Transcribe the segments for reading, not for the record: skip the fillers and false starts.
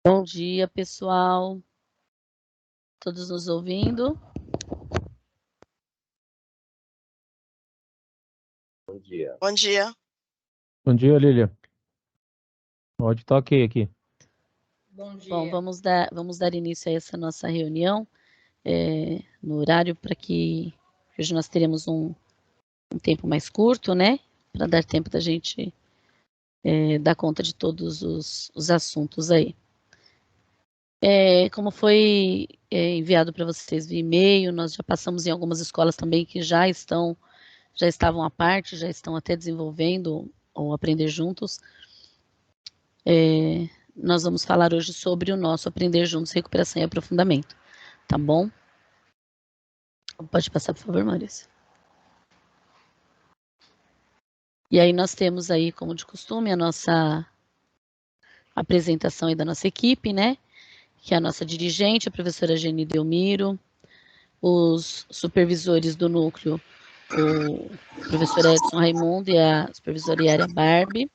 Bom dia, pessoal. Todos nos ouvindo? Bom dia. Bom dia. Bom dia, Lília. Pode estar ok aqui. Bom, vamos dar início a essa nossa reunião no horário para que hoje nós teremos um tempo mais curto, né? Para dar tempo da gente dar conta de todos os assuntos aí. Como foi enviado para vocês via e-mail, nós já passamos em algumas escolas também que já estavam à parte, já estão até desenvolvendo ou aprender juntos. Nós vamos falar hoje sobre o nosso Aprender Juntos, Recuperação e Aprofundamento, tá bom? Pode passar, por favor, Maurício. E aí nós temos aí, como de costume, a nossa apresentação aí da nossa equipe, né? Que é a nossa dirigente, a professora Geni Delmiro, os supervisores do núcleo, o professor Edson Raimundo e a supervisora Yara Barbie,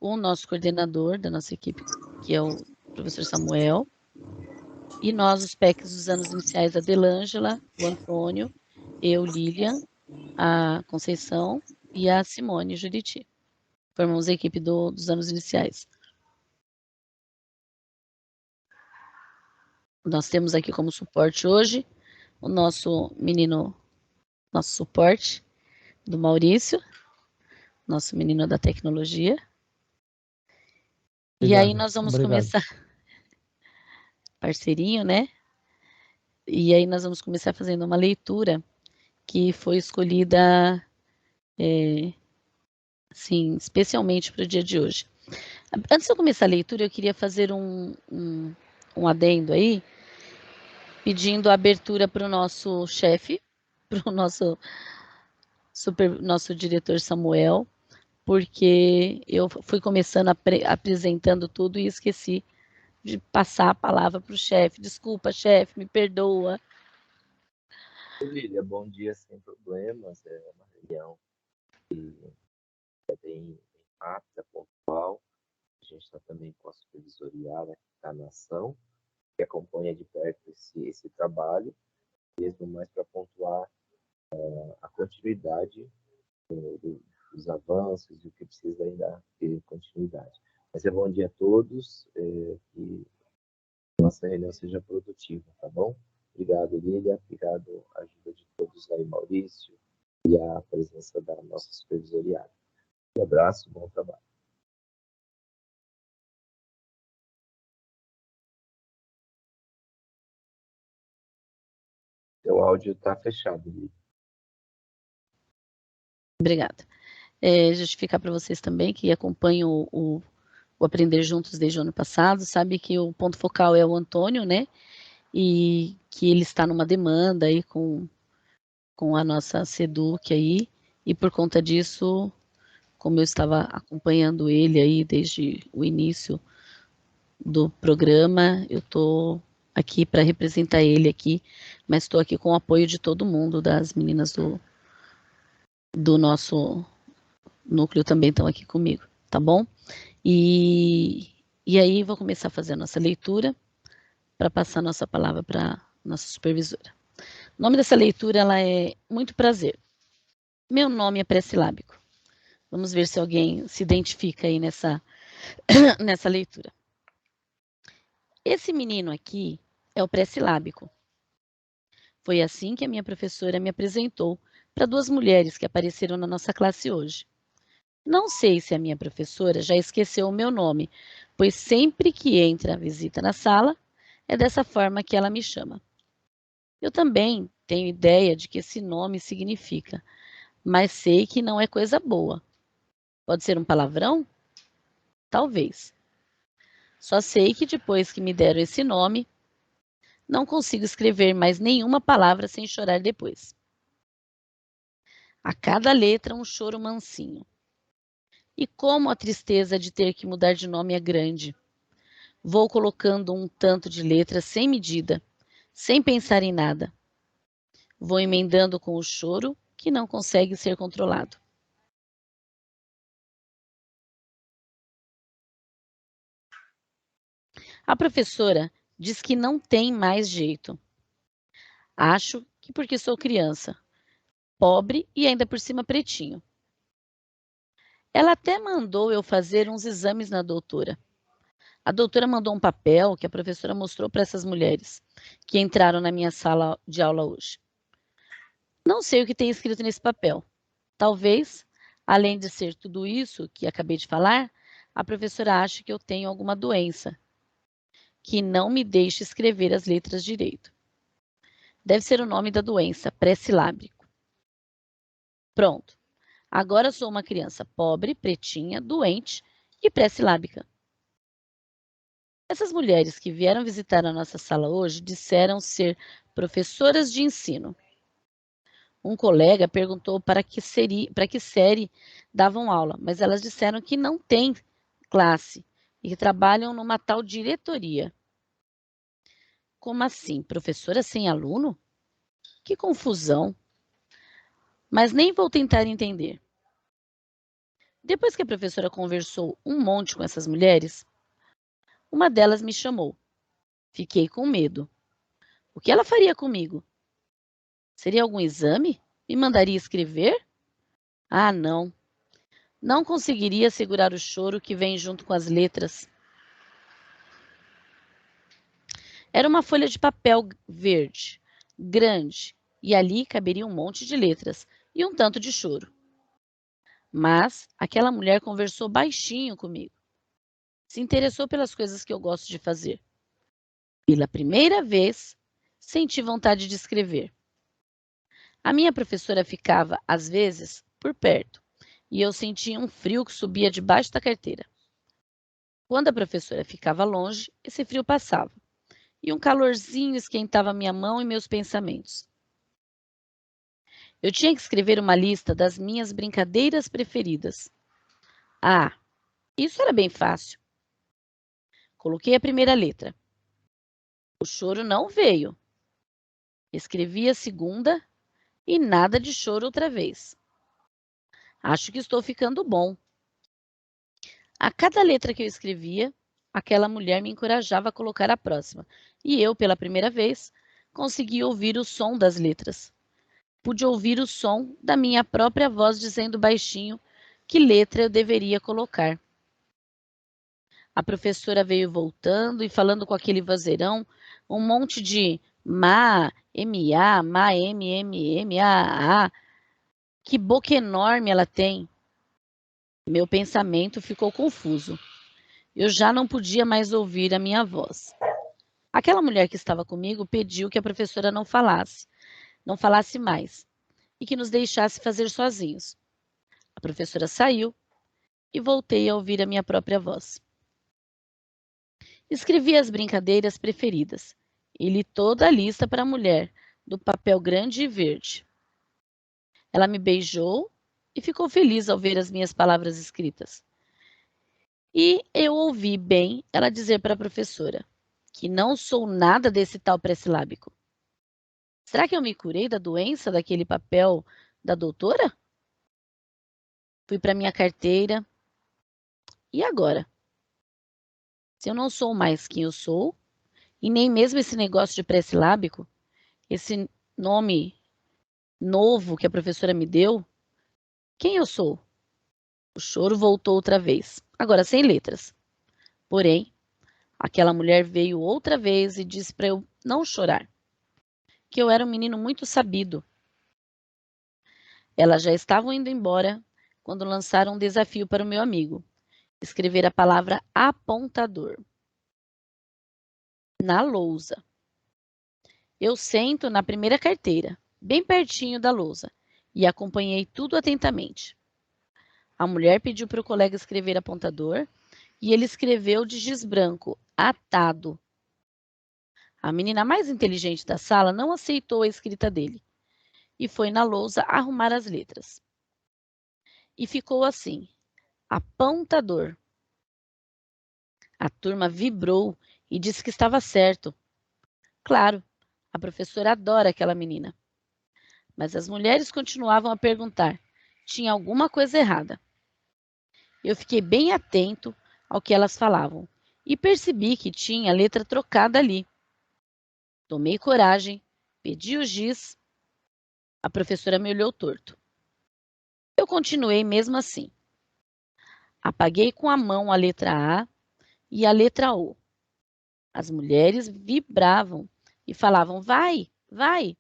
o nosso coordenador da nossa equipe, que é o professor Samuel, e nós, os PECs dos anos iniciais, a Delângela, o Antônio, eu, Lilian, a Conceição e a Simone Juriti. Formamos a equipe dos anos iniciais. Nós temos aqui como suporte hoje o nosso suporte do Maurício, nosso menino da tecnologia. Obrigado. E aí nós vamos Obrigado. começar, parceirinho, né? E aí nós vamos começar fazendo uma leitura que foi escolhida, assim, especialmente para o dia de hoje. Antes de eu começar a leitura, eu queria fazer um adendo aí, pedindo a abertura para o nosso chefe, para o nosso diretor Samuel, porque eu fui começando apresentando tudo e esqueci de passar a palavra para o chefe. Desculpa, chefe, me perdoa. Lília, bom dia sem problemas. É uma reunião que é bem rápida, pontual. A gente está também com a supervisoria da nação, que acompanha de perto esse trabalho, mesmo mais para pontuar a continuidade dos avanços e o que precisa ainda ter continuidade. Mas bom dia a todos, que nossa reunião seja produtiva, tá bom? Obrigado, Lília, obrigado a ajuda de todos aí, Maurício, e a presença da nossa supervisoria. Um abraço, bom trabalho. Seu áudio está fechado, Lília. Obrigada. Justificar para vocês também que acompanham o Aprender Juntos desde o ano passado, sabe que o ponto focal é o Antônio, né? E que ele está numa demanda aí com a nossa SEDUC aí, e por conta disso, como eu estava acompanhando ele aí desde o início do programa, eu estou aqui para representar ele aqui, mas estou aqui com o apoio de todo mundo, das meninas do nosso núcleo também estão aqui comigo, tá bom? E aí vou começar a fazer a nossa leitura para passar a nossa palavra para nossa supervisora. O nome dessa leitura ela é Muito Prazer. Meu nome é pré-silábico. Vamos ver se alguém se identifica aí nessa leitura. Esse menino aqui é o pré-silábico. Foi assim que a minha professora me apresentou para duas mulheres que apareceram na nossa classe hoje. Não sei se a minha professora já esqueceu o meu nome, pois sempre que entra a visita na sala, é dessa forma que ela me chama. Eu também tenho ideia de que esse nome significa, mas sei que não é coisa boa. Pode ser um palavrão? Talvez. Só sei que depois que me deram esse nome, não consigo escrever mais nenhuma palavra sem chorar depois. A cada letra um choro mansinho. E como a tristeza de ter que mudar de nome é grande. Vou colocando um tanto de letras sem medida, sem pensar em nada. Vou emendando com o choro que não consegue ser controlado. A professora diz que não tem mais jeito. Acho que porque sou criança, pobre e ainda por cima pretinho. Ela até mandou eu fazer uns exames na doutora. A doutora mandou um papel que a professora mostrou para essas mulheres que entraram na minha sala de aula hoje. Não sei o que tem escrito nesse papel. Talvez, além de ser tudo isso que acabei de falar, a professora ache que eu tenho alguma doença que não me deixa escrever as letras direito. Deve ser o nome da doença, pré-silábico. Pronto. Agora sou uma criança pobre, pretinha, doente e pré-silábica. Essas mulheres que vieram visitar a nossa sala hoje disseram ser professoras de ensino. Um colega perguntou para que série davam aula, mas elas disseram que não tem classe e que trabalham numa tal diretoria. Como assim? Professora sem aluno? Que confusão! Mas nem vou tentar entender. Depois que a professora conversou um monte com essas mulheres, uma delas me chamou. Fiquei com medo. O que ela faria comigo? Seria algum exame? Me mandaria escrever? Ah, não. Não conseguiria segurar o choro que vem junto com as letras. Era uma folha de papel verde, grande, e ali caberia um monte de letras e um tanto de choro. Mas aquela mulher conversou baixinho comigo. Se interessou pelas coisas que eu gosto de fazer. Pela primeira vez, senti vontade de escrever. A minha professora ficava, às vezes, por perto, e eu sentia um frio que subia debaixo da carteira. Quando a professora ficava longe, esse frio passava, e um calorzinho esquentava minha mão e meus pensamentos. Eu tinha que escrever uma lista das minhas brincadeiras preferidas. Ah, isso era bem fácil. Coloquei a primeira letra. O choro não veio. Escrevi a segunda e nada de choro outra vez. Acho que estou ficando bom. A cada letra que eu escrevia, aquela mulher me encorajava a colocar a próxima. E eu, pela primeira vez, consegui ouvir o som das letras. Pude ouvir o som da minha própria voz dizendo baixinho que letra eu deveria colocar. A professora veio voltando e falando com aquele vozeirão um monte de ma, ma, ma, m, a. Que boca enorme ela tem! Meu pensamento ficou confuso. Eu já não podia mais ouvir a minha voz. Aquela mulher que estava comigo pediu que a professora não falasse mais, e que nos deixasse fazer sozinhos. A professora saiu e voltei a ouvir a minha própria voz. Escrevi as brincadeiras preferidas e li toda a lista para a mulher, do papel grande e verde. Ela me beijou e ficou feliz ao ver as minhas palavras escritas. E eu ouvi bem ela dizer para a professora que não sou nada desse tal pré-silábico. Será que eu me curei da doença daquele papel da doutora? Fui para minha carteira. E agora? Se eu não sou mais quem eu sou, e nem mesmo esse negócio de pré-silábico, esse nome novo que a professora me deu, quem eu sou? O choro voltou outra vez, agora sem letras. Porém, aquela mulher veio outra vez e disse para eu não chorar, que eu era um menino muito sabido. Elas já estavam indo embora quando lançaram um desafio para o meu amigo, escrever a palavra apontador na lousa. Eu sento na primeira carteira, bem pertinho da lousa, e acompanhei tudo atentamente. A mulher pediu para o colega escrever apontador e ele escreveu de giz branco, atado. A menina mais inteligente da sala não aceitou a escrita dele e foi na lousa arrumar as letras. E ficou assim, apontador. A turma vibrou e disse que estava certo. Claro, a professora adora aquela menina. Mas as mulheres continuavam a perguntar. Tinha alguma coisa errada. Eu fiquei bem atento ao que elas falavam e percebi que tinha a letra trocada ali. Tomei coragem, pedi o giz, a professora me olhou torto. Eu continuei mesmo assim. Apaguei com a mão a letra A e a letra O. As mulheres vibravam e falavam, vai, vai.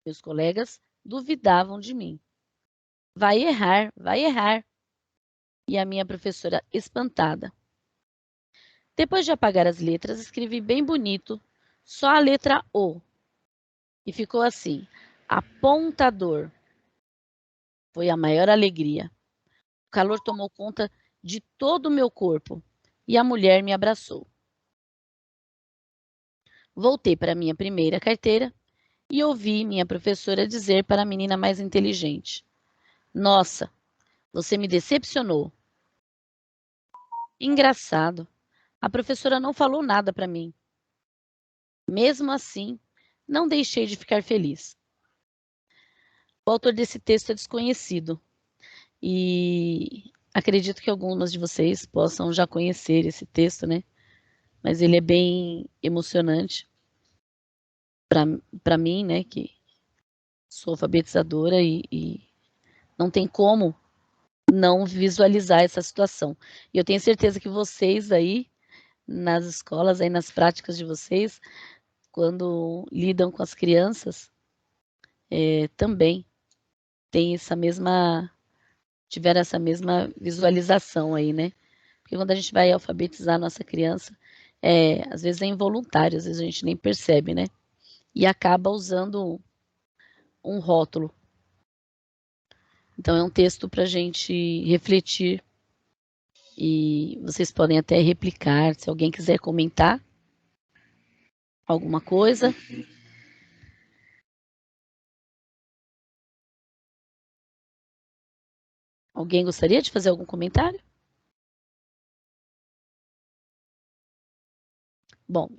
Meus colegas duvidavam de mim. Vai errar, vai errar. E a minha professora espantada. Depois de apagar as letras, escrevi bem bonito, só a letra O. E ficou assim, apontador. Foi a maior alegria. O calor tomou conta de todo o meu corpo e a mulher me abraçou. Voltei para minha primeira carteira e ouvi minha professora dizer para a menina mais inteligente: Nossa, você me decepcionou. Engraçado, a professora não falou nada para mim. Mesmo assim, não deixei de ficar feliz. O autor desse texto é desconhecido e acredito que algumas de vocês possam já conhecer esse texto, né? Mas ele é bem emocionante para mim, né? Que sou alfabetizadora e não tem como não visualizar essa situação. E eu tenho certeza que vocês aí, nas escolas, aí nas práticas de vocês, quando lidam com as crianças, também tem tiveram essa mesma visualização aí, né? Porque quando a gente vai alfabetizar a nossa criança, às vezes é involuntário, às vezes a gente nem percebe, né? E acaba usando um rótulo. Então é um texto para a gente refletir e vocês podem até replicar, se alguém quiser comentar alguma coisa. Alguém gostaria de fazer algum comentário? Bom,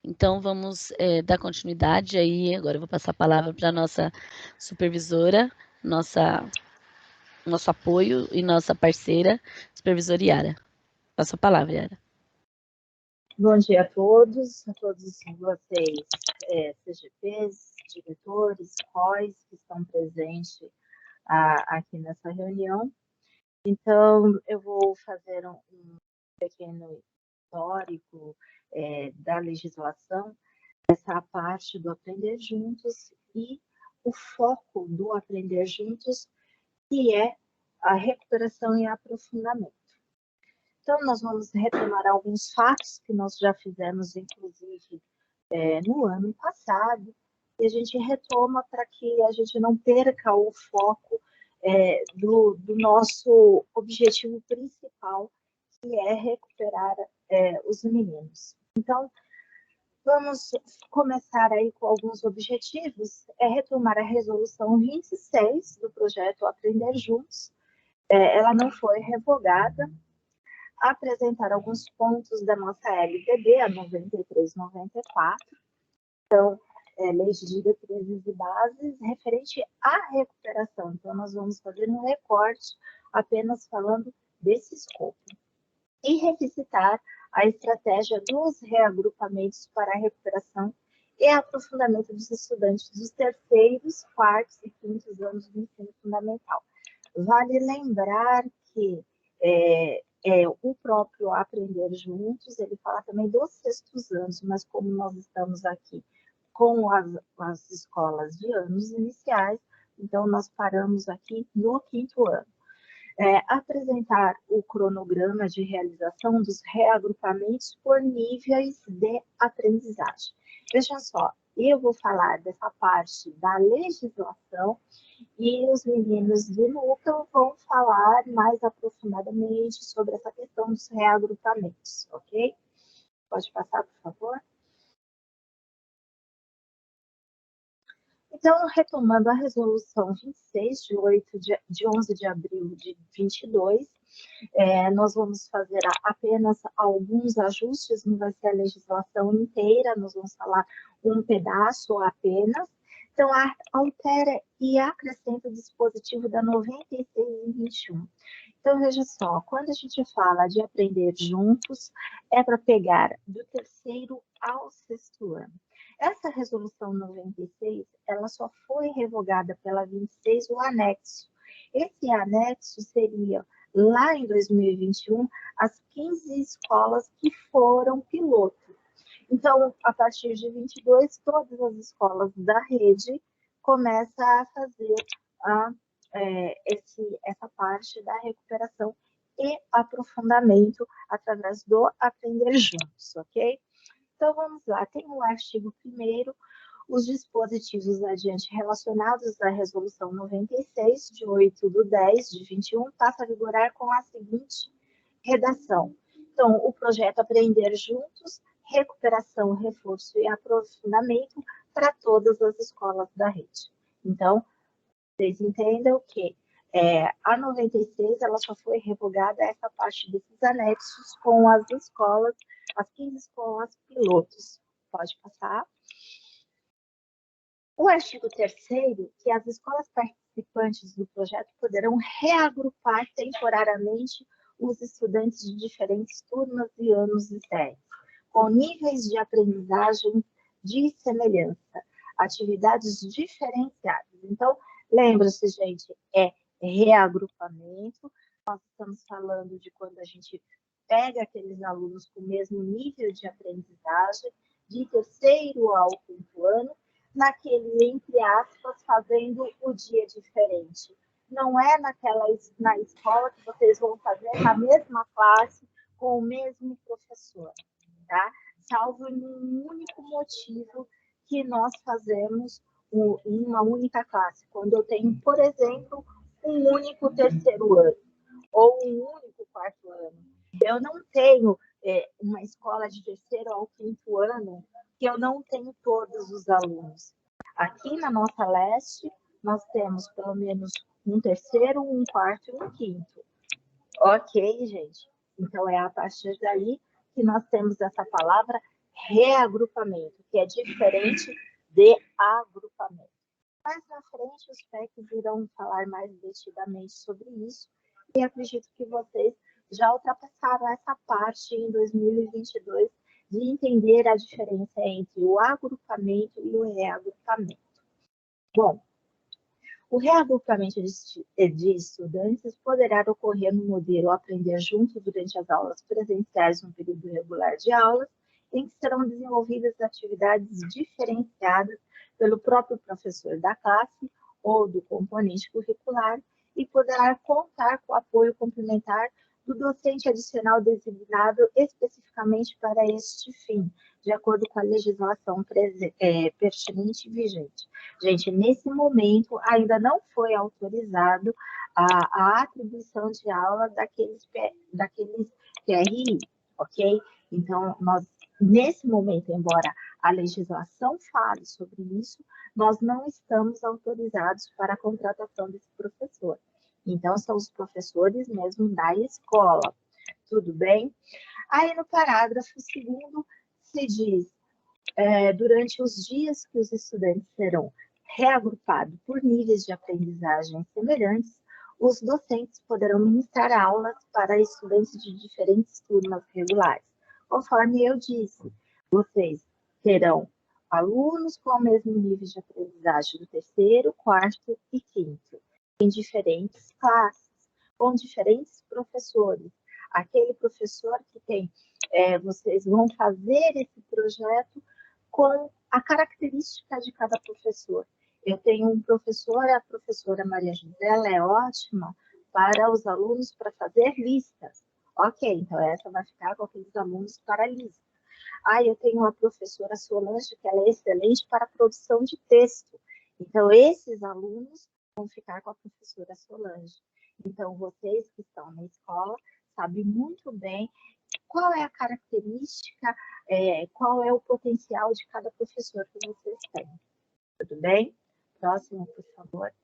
então vamos dar continuidade aí. Agora eu vou passar a palavra para a nossa supervisora, nosso apoio e nossa parceira, supervisora Yara. Passo a palavra, Yara. Bom dia a todos vocês, CGPs, diretores, COIs que estão presentes aqui nessa reunião. Então, eu vou fazer um pequeno histórico da legislação, essa parte do Aprender Juntos e o foco do Aprender Juntos, que é a recuperação e aprofundamento. Então, nós vamos retomar alguns fatos que nós já fizemos, inclusive, no ano passado, e a gente retoma para que a gente não perca o foco do nosso objetivo principal, que é recuperar os meninos. Então, vamos começar aí com alguns objetivos, retomar a resolução 26 do projeto Aprender Juntos, ela não foi revogada, apresentar alguns pontos da nossa LDB, a 93/94, então, Lei de Diretrizes e Bases, referente à recuperação. Então, nós vamos fazer um recorte apenas falando desse escopo. E revisitar a estratégia dos reagrupamentos para a recuperação e aprofundamento dos estudantes dos terceiros, quartos e quintos anos do ensino fundamental. Vale lembrar que o próprio Aprender Juntos, ele fala também dos sextos anos, mas como nós estamos aqui com as escolas de anos iniciais, então nós paramos aqui no quinto ano. Apresentar o cronograma de realização dos reagrupamentos por níveis de aprendizagem. Veja só, eu vou falar dessa parte da legislação e os meninos do núcleo vão falar mais aprofundadamente sobre essa questão dos reagrupamentos, ok? Pode passar, por favor? Então, retomando a resolução 26, de 11 de abril de 22, nós vamos fazer apenas alguns ajustes, não vai ser a legislação inteira, nós vamos falar um pedaço apenas. Então, altera e acrescenta o dispositivo da 96 e 21. Então, veja só, quando a gente fala de aprender juntos, é para pegar do terceiro ao sexto ano. Essa resolução 96, ela só foi revogada pela 26, o anexo. Esse anexo seria, lá em 2021, as 15 escolas que foram piloto. Então, a partir de 22, todas as escolas da rede começam a fazer essa parte da recuperação e aprofundamento através do aprender juntos, ok? Então, vamos lá. Tem o artigo 1º, os dispositivos adiante relacionados à Resolução 96, de 8/10 de 21, passa a vigorar com a seguinte redação. Então, o projeto Aprender Juntos, recuperação, reforço e aprofundamento para todas as escolas da rede. Então, vocês entendam que a 96 ela só foi revogada essa parte desses anexos com as escolas, as 15 escolas pilotos. Pode passar. O artigo 3º, que as escolas participantes do projeto poderão reagrupar temporariamente os estudantes de diferentes turmas e anos e séries, com níveis de aprendizagem de semelhança, atividades diferenciadas. Então, lembra-se, gente, é reagrupamento. Nós estamos falando de quando a gente pega aqueles alunos com o mesmo nível de aprendizagem, de terceiro ao quinto ano, naquele, entre aspas, fazendo o dia diferente. Não é na escola que vocês vão fazer na mesma classe com o mesmo professor, tá? Salvo em um único motivo que nós fazemos em uma única classe. Quando eu tenho, por exemplo, um único terceiro ano ou um único quarto ano. Eu não tenho uma escola de terceiro ao quinto ano que eu não tenho todos os alunos. Aqui na nossa leste, nós temos pelo menos um terceiro, um quarto e um quinto. Ok, gente? Então, é a partir daí que nós temos essa palavra reagrupamento, que é diferente de agrupamento. Mais na frente, os PECs irão falar mais detidamente sobre isso, e acredito que vocês já ultrapassaram essa parte em 2022 de entender a diferença entre o agrupamento e o reagrupamento. Bom, o reagrupamento de estudantes poderá ocorrer no modelo Aprender Juntos durante as aulas presenciais no período regular de aulas, em que serão desenvolvidas atividades diferenciadas pelo próprio professor da classe ou do componente curricular e poderá contar com o apoio complementar do docente adicional designado especificamente para este fim, de acordo com a legislação pertinente e vigente. Gente, nesse momento ainda não foi autorizado a atribuição de aula daqueles PRI, ok? Então, nós, nesse momento, embora a legislação fale sobre isso, nós não estamos autorizados para a contratação desse professor. Então, são os professores mesmo da escola, tudo bem? Aí, no parágrafo 2º, se diz, durante os dias que os estudantes serão reagrupados por níveis de aprendizagem semelhantes, os docentes poderão ministrar aulas para estudantes de diferentes turmas regulares. Conforme eu disse, vocês terão alunos com o mesmo nível de aprendizagem do terceiro, quarto e quinto, em diferentes classes, com diferentes professores. Aquele professor que tem, vocês vão fazer esse projeto com a característica de cada professor. Eu tenho um professor, a professora Maria José, ela é ótima para os alunos para fazer listas. Ok, então essa vai ficar com aqueles alunos para lista. Eu tenho a professora Solange, que ela é excelente para a produção de texto. Então, esses alunos vão ficar com a professora Solange. Então, vocês que estão na escola sabem muito bem qual é a característica, qual é o potencial de cada professor que vocês têm. Tudo bem? Próximo, por favor.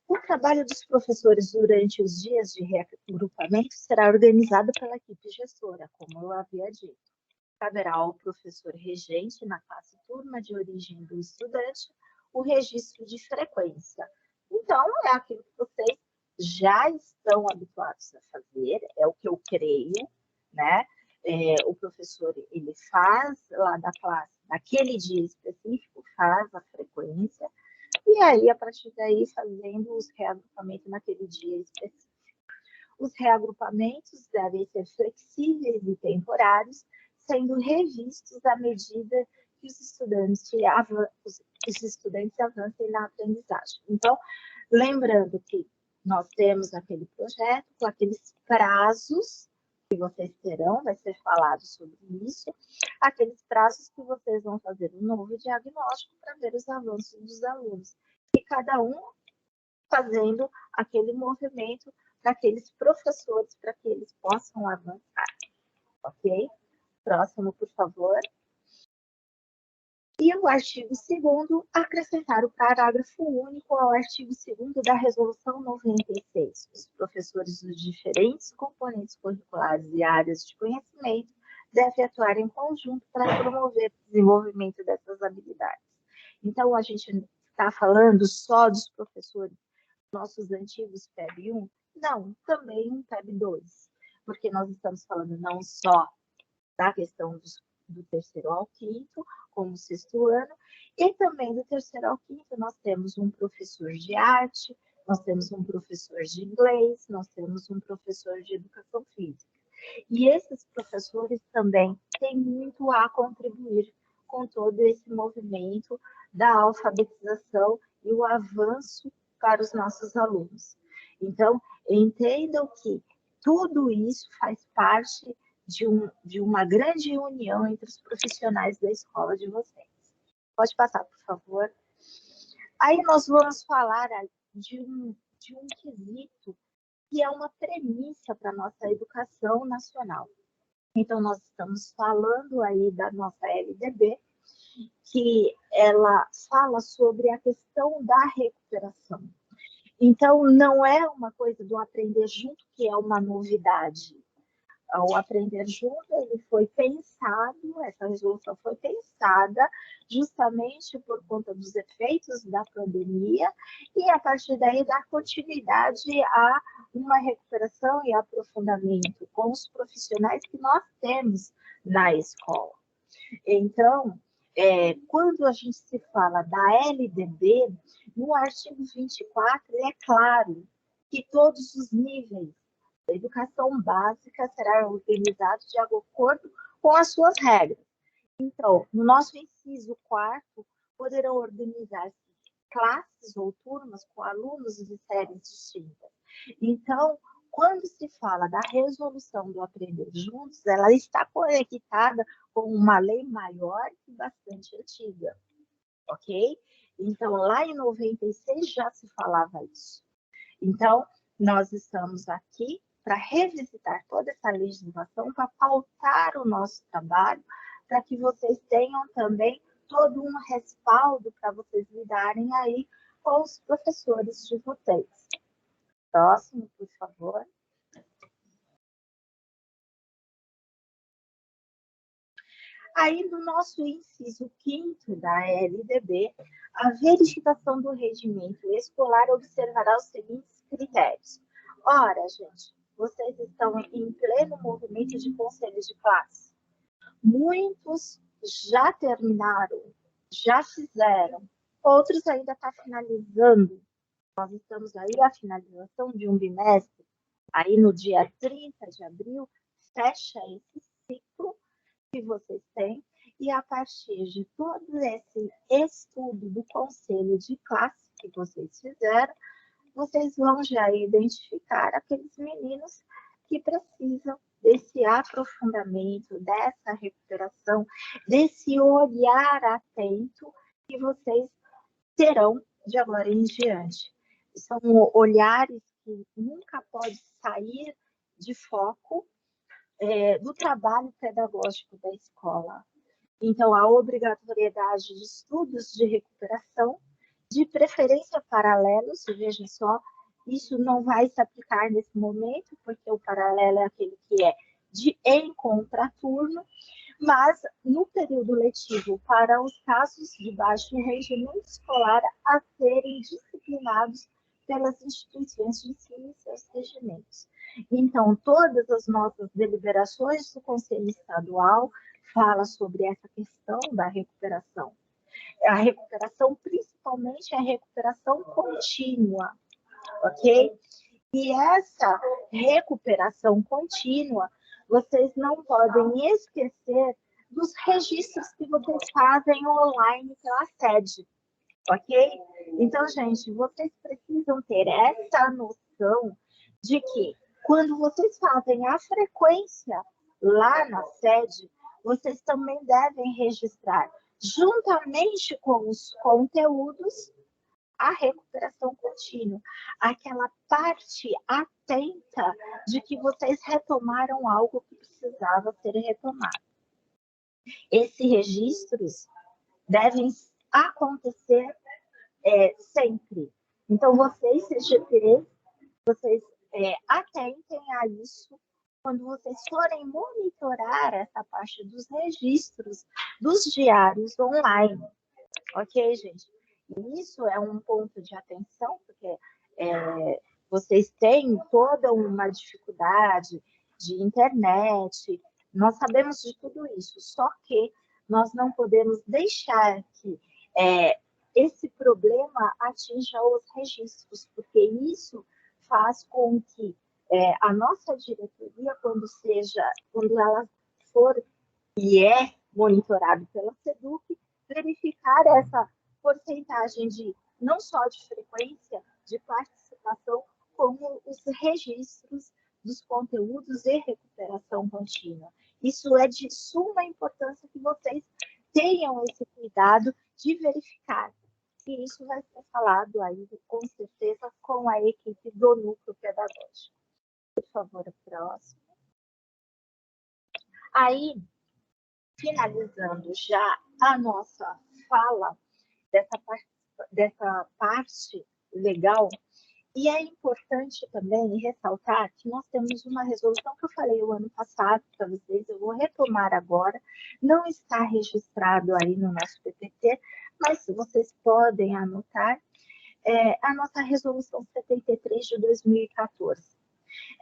O trabalho dos professores durante os dias de reagrupamento será organizado pela equipe gestora, como eu havia dito. caberá ao professor regente na classe turma de origem do estudante o registro de frequência. Então, é aquilo que vocês já estão habituados a fazer, é o que eu creio, né? O professor, ele faz lá da classe, naquele dia específico, faz a frequência, e aí, a partir daí, fazendo os reagrupamentos naquele dia específico. Os reagrupamentos devem ser flexíveis e temporários, sendo revistos à medida que os estudantes avancem na aprendizagem. Então, lembrando que nós temos aquele projeto com aqueles prazos que vocês terão, vai ser falado sobre isso, aqueles prazos que vocês vão fazer um novo diagnóstico para ver os avanços dos alunos. E cada um fazendo aquele movimento para aqueles professores, para que eles possam avançar. Ok? Próximo, por favor. E o artigo 2º, acrescentar o parágrafo único ao artigo 2º da Resolução 96. Os professores dos diferentes componentes curriculares e áreas de conhecimento devem atuar em conjunto para promover o desenvolvimento dessas habilidades. Então, a gente está falando só dos professores, nossos antigos PEB 1? Não, também um PEB 2, porque nós estamos falando não só da questão do 3º ao 5º, como o 6º ano, e também do 3º ao 5º nós temos um professor de arte, nós temos um professor de inglês, nós temos um professor de educação física. E esses professores também têm muito a contribuir com todo esse movimento da alfabetização e o avanço para os nossos alunos. Então, entendam que tudo isso faz parte de uma grande união entre os profissionais da escola de vocês. Pode passar, por favor. Aí nós vamos falar de um quesito que é uma premissa para a nossa educação nacional. Então, nós estamos falando aí da nossa LDB, que ela fala sobre a questão da recuperação. Então, não é uma coisa do aprender junto que é uma novidade. O aprender junto, ele foi pensado, essa resolução foi pensada justamente por conta dos efeitos da pandemia e a partir daí dar continuidade a uma recuperação e aprofundamento com os profissionais que nós temos na escola. Então, quando a gente se fala da LDB, no artigo 24, é claro que todos os níveis da educação básica será organizado de acordo com as suas regras. Então, no nosso inciso 4º, poderão organizar-se classes ou turmas com alunos de séries distintas. Então, quando se fala da resolução do Aprender Juntos, ela está conectada com uma lei maior e bastante antiga, ok? Então, lá em 96 já se falava isso. Então, nós estamos aqui para revisitar toda essa legislação, para pautar o nosso trabalho, para que vocês tenham também todo um respaldo para vocês lidarem aí com os professores de vocês. Próximo, por favor. Aí, no nosso inciso 5º da LDB, a verificação do regimento escolar observará os seguintes critérios. Ora, gente, vocês estão em pleno movimento de conselhos de classe. Muitos já terminaram, já fizeram, outros ainda estão finalizando. Nós estamos aí à finalização de um bimestre. Aí, no dia 30 de abril, fecha esse ciclo que vocês têm, e a partir de todo esse estudo do conselho de classe que vocês fizeram, vocês vão já identificar aqueles meninos que precisam desse aprofundamento, dessa recuperação, desse olhar atento que vocês terão de agora em diante. São olhares que nunca podem sair de foco do trabalho pedagógico da escola. Então, a obrigatoriedade de estudos de recuperação, de preferência paralelos, veja só, isso não vai se aplicar nesse momento, porque o paralelo é aquele que é em contraturno, mas no período letivo, para os casos de baixo rendimento escolar a serem disciplinados pelas instituições de ensino e seus regimentos. Então, todas as nossas deliberações do Conselho Estadual falam sobre essa questão da recuperação. A recuperação, principalmente a recuperação contínua, ok? E essa recuperação contínua, vocês não podem esquecer dos registros que vocês fazem online pela sede, ok? Então, gente, vocês precisam ter essa noção de que quando vocês fazem a frequência lá na sede, vocês também devem registrar, juntamente com os conteúdos, a recuperação contínua, aquela parte atenta de que vocês retomaram algo que precisava ser retomado. Esses registros devem acontecer sempre. Então, vocês, CGTs, vocês atentem a isso quando vocês forem monitorar essa parte dos registros dos diários online. Ok, gente? E isso é um ponto de atenção, porque vocês têm toda uma dificuldade de internet, nós sabemos de tudo isso, só que nós não podemos deixar que esse problema atinja os registros, porque isso faz com que a nossa diretoria, quando ela for e é monitorada pela SEDUC, verificar essa porcentagem de não só de frequência, de participação, como os registros dos conteúdos e recuperação contínua. Isso é de suma importância que vocês tenham esse cuidado de verificar. E isso vai ser falado aí, com certeza, com a equipe do núcleo pedagógico. Por favor, a próxima. Aí, finalizando já a nossa fala dessa parte legal, e é importante também ressaltar que nós temos uma resolução que eu falei o ano passado para vocês, eu vou retomar agora, não está registrado aí no nosso PPT, mas vocês podem anotar, a nossa resolução 73 de 2014.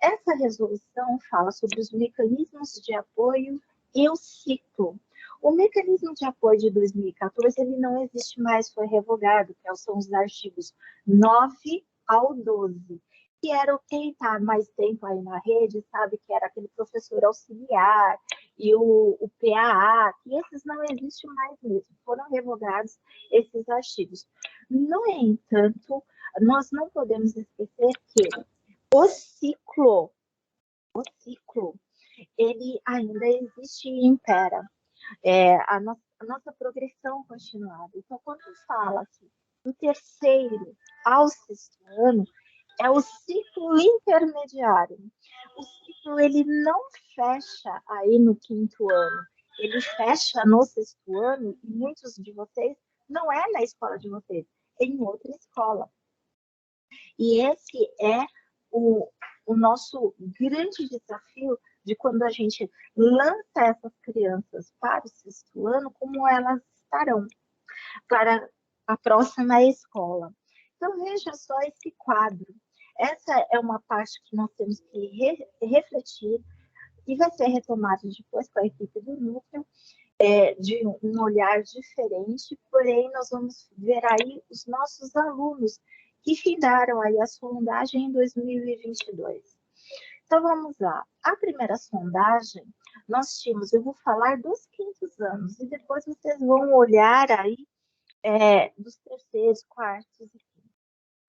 Essa resolução fala sobre os mecanismos de apoio e o ciclo. O mecanismo de apoio de 2014, ele não existe mais, foi revogado, que são os artigos 9 ao 12, que era quem está mais tempo aí na rede, sabe que era aquele professor auxiliar e o PAA, que esses não existem mais mesmo, foram revogados esses artigos. No entanto, nós não podemos esquecer que o ciclo, ele ainda existe e impera. A nossa progressão continuada. Então, quando fala aqui do terceiro ao sexto ano, é o ciclo intermediário. O ciclo, ele não fecha aí no quinto ano, ele fecha no sexto ano, e muitos de vocês não é na escola de vocês, é em outra escola. E esse é o nosso grande desafio de quando a gente lança essas crianças para o sexto ano, como elas estarão para a próxima escola. Então, veja só esse quadro. Essa é uma parte que nós temos que refletir e vai ser retomada depois com a equipe do núcleo, de um olhar diferente, porém nós vamos ver aí os nossos alunos que findaram aí a sondagem em 2022. Então, vamos lá. A primeira sondagem, nós tínhamos, eu vou falar dos quintos anos, e depois vocês vão olhar aí dos terceiros, quartos e quintos.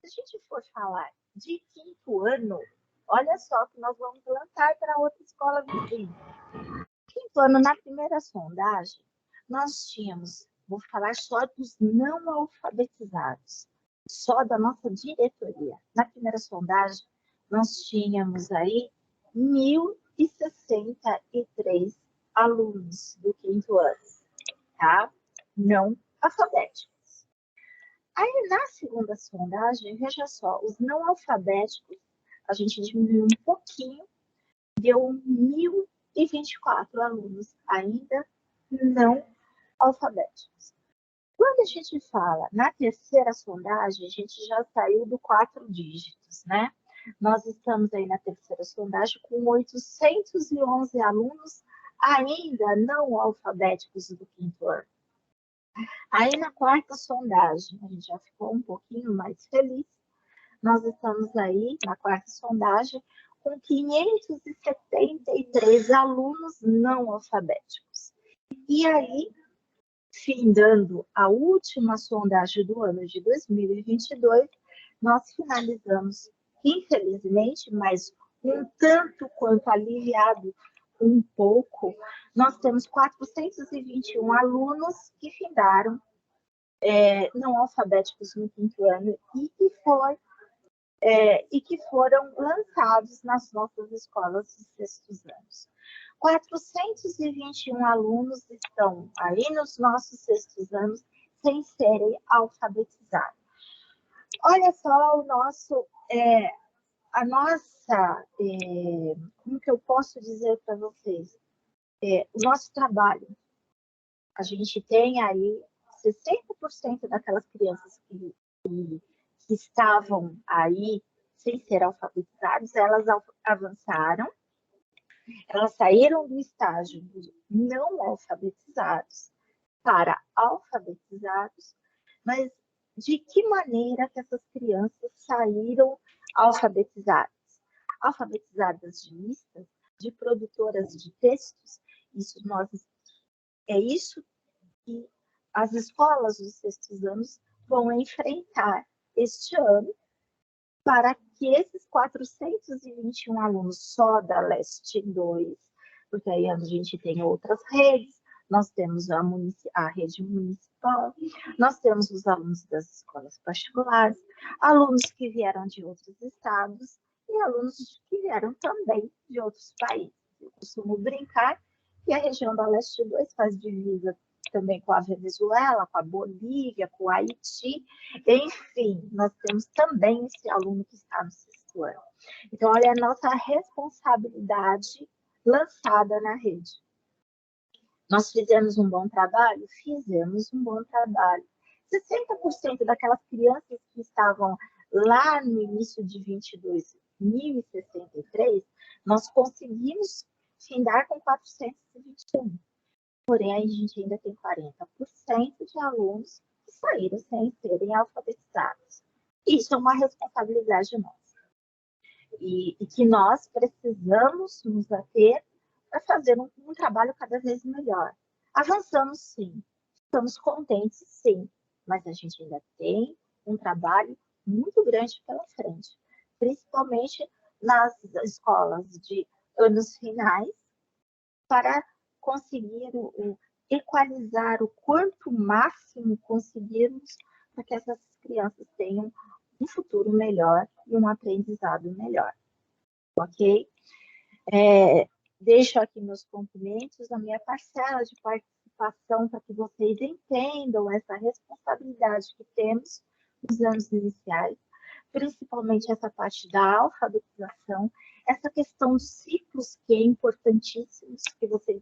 Se a gente for falar de quinto ano, olha só que nós vamos lançar para outra escola vizinha. Quinto ano, na primeira sondagem, nós tínhamos, vou falar só dos não alfabetizados, só da nossa diretoria. Na primeira sondagem, nós tínhamos aí 1.063 alunos do quinto ano, tá? Não alfabéticos. Aí, na segunda sondagem, veja só, os não alfabéticos, a gente diminuiu um pouquinho, deu 1.024 alunos, ainda não alfabéticos. Quando a gente fala na terceira sondagem, a gente já saiu do 4 dígitos, né? Nós estamos aí na terceira sondagem com 811 alunos ainda não alfabéticos do quinto ano. Aí na quarta sondagem, a gente já ficou um pouquinho mais feliz. Nós estamos aí na quarta sondagem com 573 alunos não alfabéticos. E aí, findando a última sondagem do ano de 2022, nós finalizamos, infelizmente, mas um tanto quanto aliviado um pouco, nós temos 421 alunos que findaram não alfabéticos no quinto ano e que foram lançados nas nossas escolas dos sextos anos. 421 alunos estão aí nos nossos sextos anos sem serem alfabetizados. Olha só a nossa, como que eu posso dizer para vocês? O nosso trabalho. A gente tem aí 60% daquelas crianças que estavam aí sem ser alfabetizadas, elas avançaram, elas saíram do estágio de não alfabetizados para alfabetizados, mas de que maneira que essas crianças saíram alfabetizadas? Alfabetizadas de listas, de produtoras de textos, é isso que as escolas dos sextos anos vão enfrentar este ano, para que esses 421 alunos só da Leste 2, porque aí a gente tem outras redes, nós temos a rede municipal, nós temos os alunos das escolas particulares, alunos que vieram de outros estados e alunos que vieram também de outros países. Eu costumo brincar que a região da Leste 2 faz divisa também com a Venezuela, com a Bolívia, com o Haiti, enfim, nós temos também esse aluno que está no sexto ano. Então, olha a nossa responsabilidade lançada na rede. Nós fizemos um bom trabalho? Fizemos um bom trabalho. 60% daquelas crianças que estavam lá no início de 22.063, nós conseguimos findar com 421. Porém, a gente ainda tem 40% de alunos que saíram sem serem alfabetizados. Isso é uma responsabilidade nossa. E que nós precisamos nos ater para fazer um trabalho cada vez melhor. Avançamos, sim. Estamos contentes, sim. Mas a gente ainda tem um trabalho muito grande pela frente. Principalmente nas escolas de anos finais, para conseguir equalizar o quanto máximo conseguirmos para que essas crianças tenham um futuro melhor e um aprendizado melhor. Ok? Deixo aqui meus cumprimentos, a minha parcela de participação para que vocês entendam essa responsabilidade que temos nos anos iniciais, principalmente essa parte da alfabetização, essa questão dos ciclos que é importantíssimo, que vocês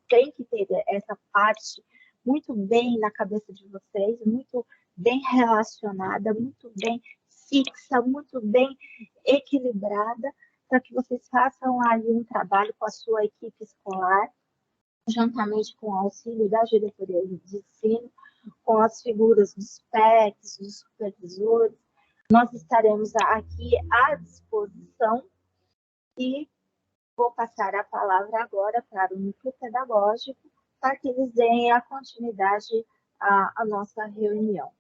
têm que ter essa parte muito bem na cabeça de vocês, muito bem relacionada, muito bem fixa, muito bem equilibrada, para que vocês façam aí um trabalho com a sua equipe escolar, juntamente com o auxílio da diretoria de ensino, com as figuras dos PECs, dos supervisores. Nós estaremos aqui à disposição e vou passar a palavra agora para o núcleo pedagógico para que eles deem a continuidade à nossa reunião.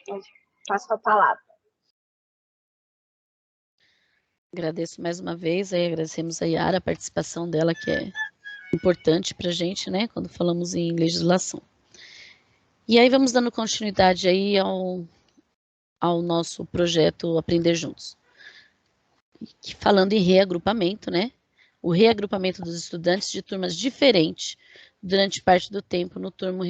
Eu passo a palavra. Agradeço mais uma vez, aí agradecemos a Yara, a participação dela, que é importante para a gente, né, quando falamos em legislação. E aí vamos dando continuidade aí ao nosso projeto Aprender Juntos. Falando em reagrupamento, né, o reagrupamento dos estudantes de turmas diferentes durante parte do tempo no turno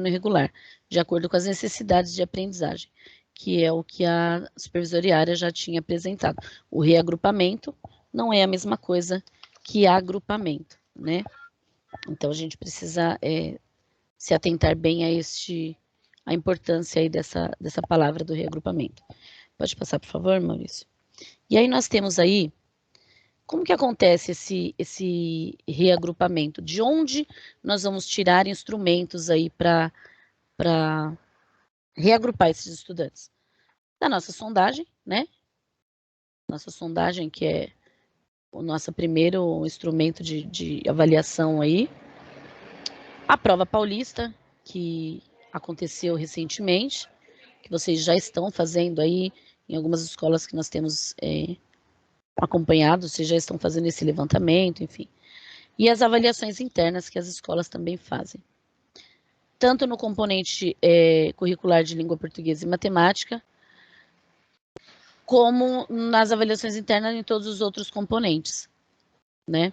regular, de acordo com as necessidades de aprendizagem, que é o que a supervisoriária já tinha apresentado. O reagrupamento não é a mesma coisa que agrupamento, né? Então, a gente precisa se atentar bem a importância aí dessa palavra do reagrupamento. Pode passar, por favor, Maurício? E aí nós temos aí, como que acontece esse reagrupamento? De onde nós vamos tirar instrumentos aí para reagrupar esses estudantes? Da nossa sondagem, né? Nossa sondagem, que é o nosso primeiro instrumento de avaliação aí. A prova paulista, que aconteceu recentemente, que vocês já estão fazendo aí em algumas escolas que nós temos acompanhado, vocês já estão fazendo esse levantamento, enfim. E as avaliações internas que as escolas também fazem. Tanto no componente curricular de língua portuguesa e matemática, como nas avaliações internas em todos os outros componentes, né?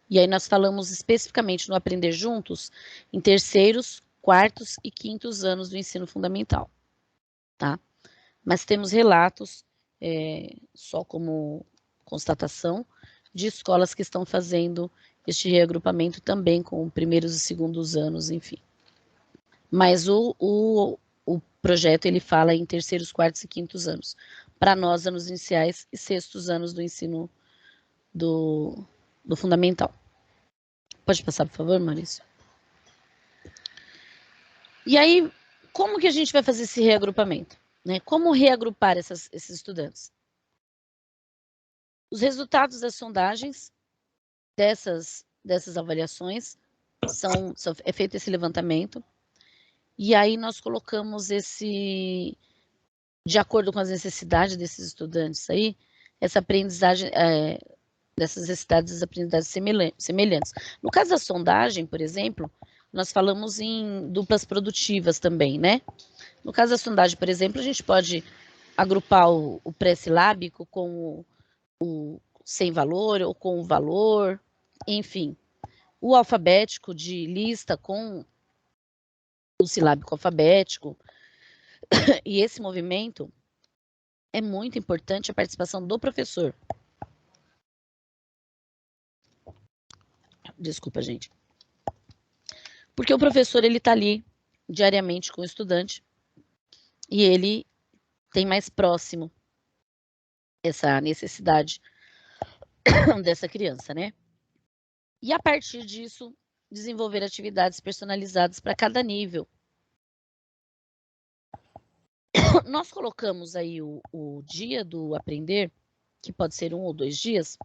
E aí nós falamos especificamente no Aprender Juntos, em terceiros, quartos e quintos anos do ensino fundamental, tá? Mas temos relatos, só como constatação, de escolas que estão fazendo este reagrupamento também com primeiros e segundos anos, enfim. Mas o projeto, ele fala em terceiros, quartos e quintos anos. Para nós, anos iniciais e sextos anos do ensino do fundamental. Pode passar, por favor, Maurício? E aí, como que a gente vai fazer esse reagrupamento? Né? Como reagrupar esses estudantes? Os resultados das sondagens, dessas avaliações, é feito esse levantamento, e aí nós colocamos de acordo com as necessidades desses estudantes aí, essa aprendizagem, dessas necessidades, das aprendizagens semelhantes. No caso da sondagem, por exemplo, nós falamos em duplas produtivas também, né? No caso da sondagem, por exemplo, a gente pode agrupar o pré-silábico com o sem valor ou com o valor, enfim. O alfabético de lista com o silábico alfabético. E esse movimento é muito importante, a participação do professor. Desculpa, gente. Porque o professor, ele está ali diariamente com o estudante e ele tem mais próximo essa necessidade dessa criança, né? E a partir disso, desenvolver atividades personalizadas para cada nível. Nós colocamos aí o dia do aprender, que pode ser 1 ou 2 dias,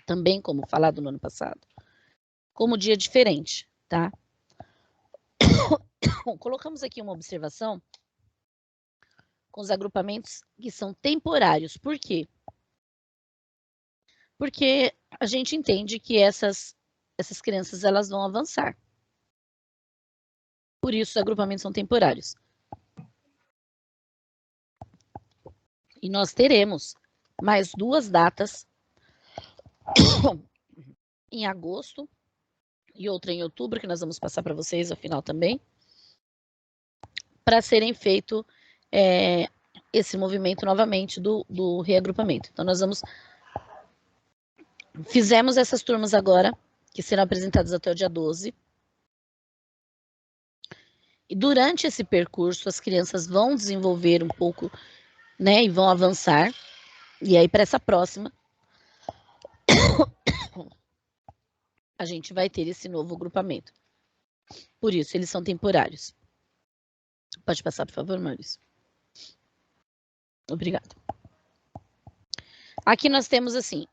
também como falado no ano passado, como dia diferente, tá? Colocamos aqui uma observação com os agrupamentos que são temporários. Por quê? Porque a gente entende que essas crianças, elas vão avançar. Por isso, os agrupamentos são temporários. E nós teremos mais 2 datas em agosto e outra em outubro, que nós vamos passar para vocês ao final também, para serem feito esse movimento novamente do reagrupamento. Então, nós fizemos essas turmas agora, que serão apresentadas até o dia 12. E durante esse percurso, as crianças vão desenvolver um pouco, né, e vão avançar. E aí, para essa próxima, a gente vai ter esse novo agrupamento. Por isso, eles são temporários. Pode passar, por favor, Maurício. Obrigada. Aqui nós temos, assim,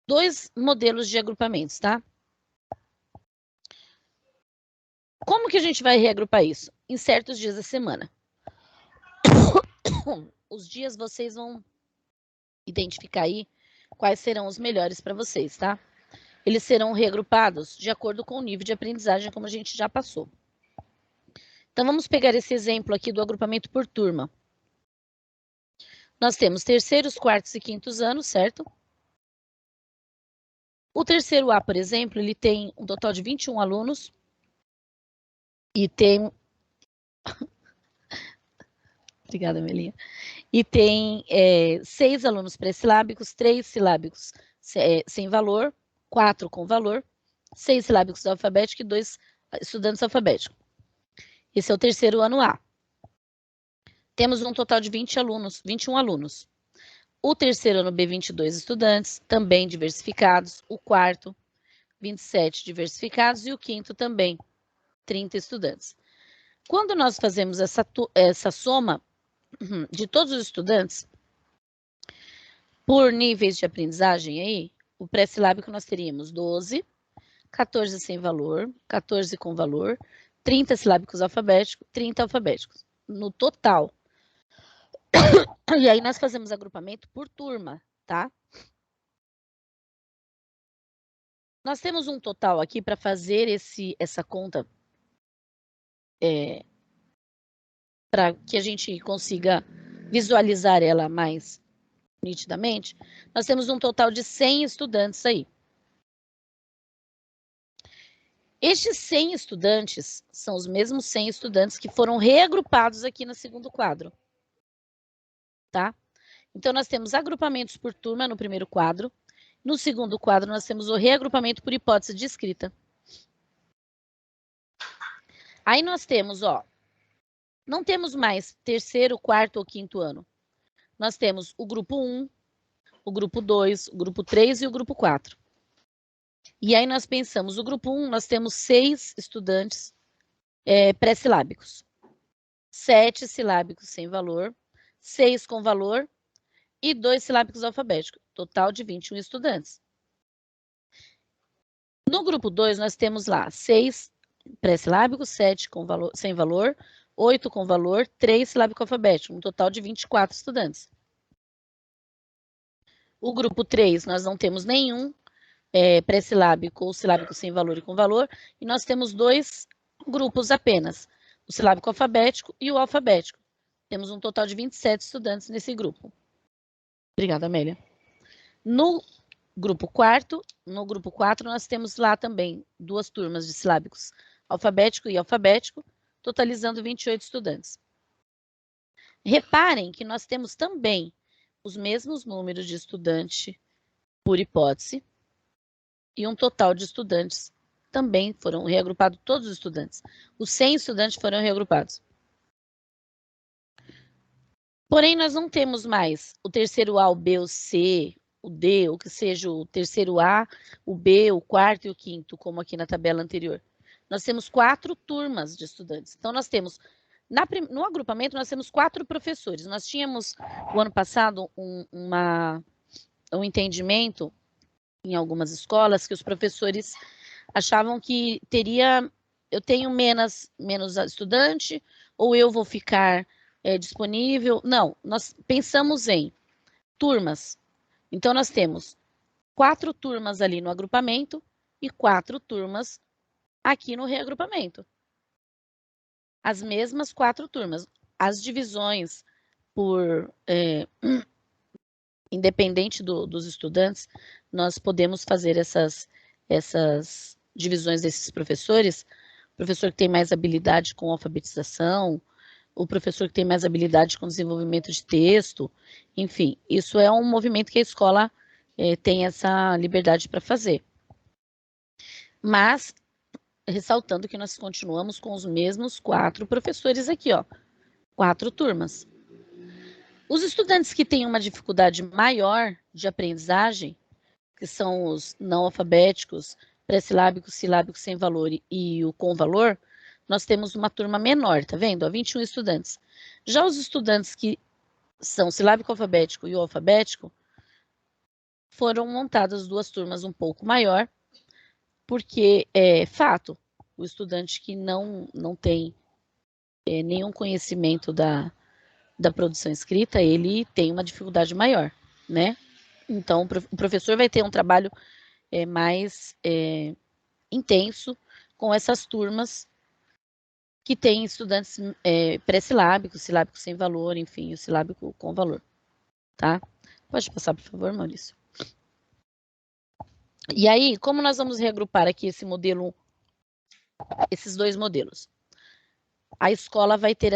2 modelos de agrupamentos, tá? Como que a gente vai reagrupar isso? Em certos dias da semana. Os dias vocês vão identificar aí quais serão os melhores para vocês, tá? Eles serão reagrupados de acordo com o nível de aprendizagem, como a gente já passou. Então, vamos pegar esse exemplo aqui do agrupamento por turma. Nós temos terceiros, quartos e quintos anos, certo? O terceiro A, por exemplo, ele tem um total de 21 alunos e tem... Obrigada, Melinha. E tem 6 alunos pré-silábicos, 3 silábicos sem valor, 4 com valor, 6 silábicos alfabéticos e 2 estudantes alfabéticos. Esse é o terceiro ano A. Temos um total de 21 alunos. O terceiro ano B, 22 estudantes, também diversificados. O quarto, 27 diversificados. E o quinto também, 30 estudantes. Quando nós fazemos essa soma de todos os estudantes, por níveis de aprendizagem aí, o pré-silábico nós teríamos 12, 14 sem valor, 14 com valor, 30 silábicos alfabéticos, 30 alfabéticos, no total. E aí nós fazemos agrupamento por turma, tá? Nós temos um total aqui para fazer essa conta, para que a gente consiga visualizar ela mais nitidamente. Nós temos um total de 100 estudantes aí. Estes 100 estudantes são os mesmos 100 estudantes que foram reagrupados aqui no segundo quadro. Tá? Então, nós temos agrupamentos por turma no primeiro quadro. No segundo quadro, nós temos o reagrupamento por hipótese de escrita. Aí nós temos, ó, não temos mais terceiro, quarto ou quinto ano. Nós temos o grupo 1, o grupo 2, o grupo 3 e o grupo 4. E aí nós pensamos, o grupo 1, nós temos 6 estudantes pré-silábicos. 7 silábicos sem valor, 6 com valor e 2 silábicos alfabéticos. Total de 21 estudantes. No grupo 2, nós temos lá 6 pré-silábicos, 7 com valor, sem valor, 8 com valor, 3 silábico alfabético, um total de 24 estudantes. O grupo 3, nós não temos nenhum pré-silábico ou silábico sem valor e com valor, e nós temos 2 grupos apenas, o silábico alfabético e o alfabético. Temos um total de 27 estudantes nesse grupo. Obrigada, Amélia. No grupo 4, nós temos lá também 2 turmas de silábicos alfabético e alfabético, totalizando 28 estudantes. Reparem que nós temos também os mesmos números de estudante por hipótese, e um total de estudantes também foram reagrupados, todos os estudantes. Os 100 estudantes foram reagrupados. Porém, nós não temos mais o terceiro A, o B, o C, o D, ou que seja o terceiro A, o B, o quarto e o quinto, como aqui na tabela anterior. Nós temos 4 turmas de estudantes. Então, nós temos, no agrupamento, nós temos 4 professores. Nós tínhamos, o ano passado, um entendimento em algumas escolas que os professores achavam que eu tenho menos estudante, ou eu vou ficar disponível. Não, nós pensamos em turmas. Então, nós temos 4 turmas ali no agrupamento e 4 turmas aqui no reagrupamento. As mesmas 4 turmas. As divisões por independente dos estudantes, nós podemos fazer essas divisões desses professores. O professor que tem mais habilidade com alfabetização, o professor que tem mais habilidade com desenvolvimento de texto, enfim, isso é um movimento que a escola tem essa liberdade para fazer. Mas, ressaltando que nós continuamos com os mesmos 4 professores aqui, ó, 4 turmas. Os estudantes que têm uma dificuldade maior de aprendizagem, que são os não alfabéticos, pré-silábicos, silábicos sem valor e o com valor, nós temos uma turma menor, tá vendo? 21 estudantes. Já os estudantes que são silábico alfabético e o alfabético, foram montadas 2 turmas um pouco maior, porque é fato, o estudante que não tem nenhum conhecimento da produção escrita, ele tem uma dificuldade maior, né? Então, o professor vai ter um trabalho mais intenso com essas turmas que tem estudantes pré-silábicos, silábicos sem valor, enfim, o silábico com valor, tá? Pode passar, por favor, Maurício. E aí, como nós vamos reagrupar aqui esses 2 modelos? A escola vai ter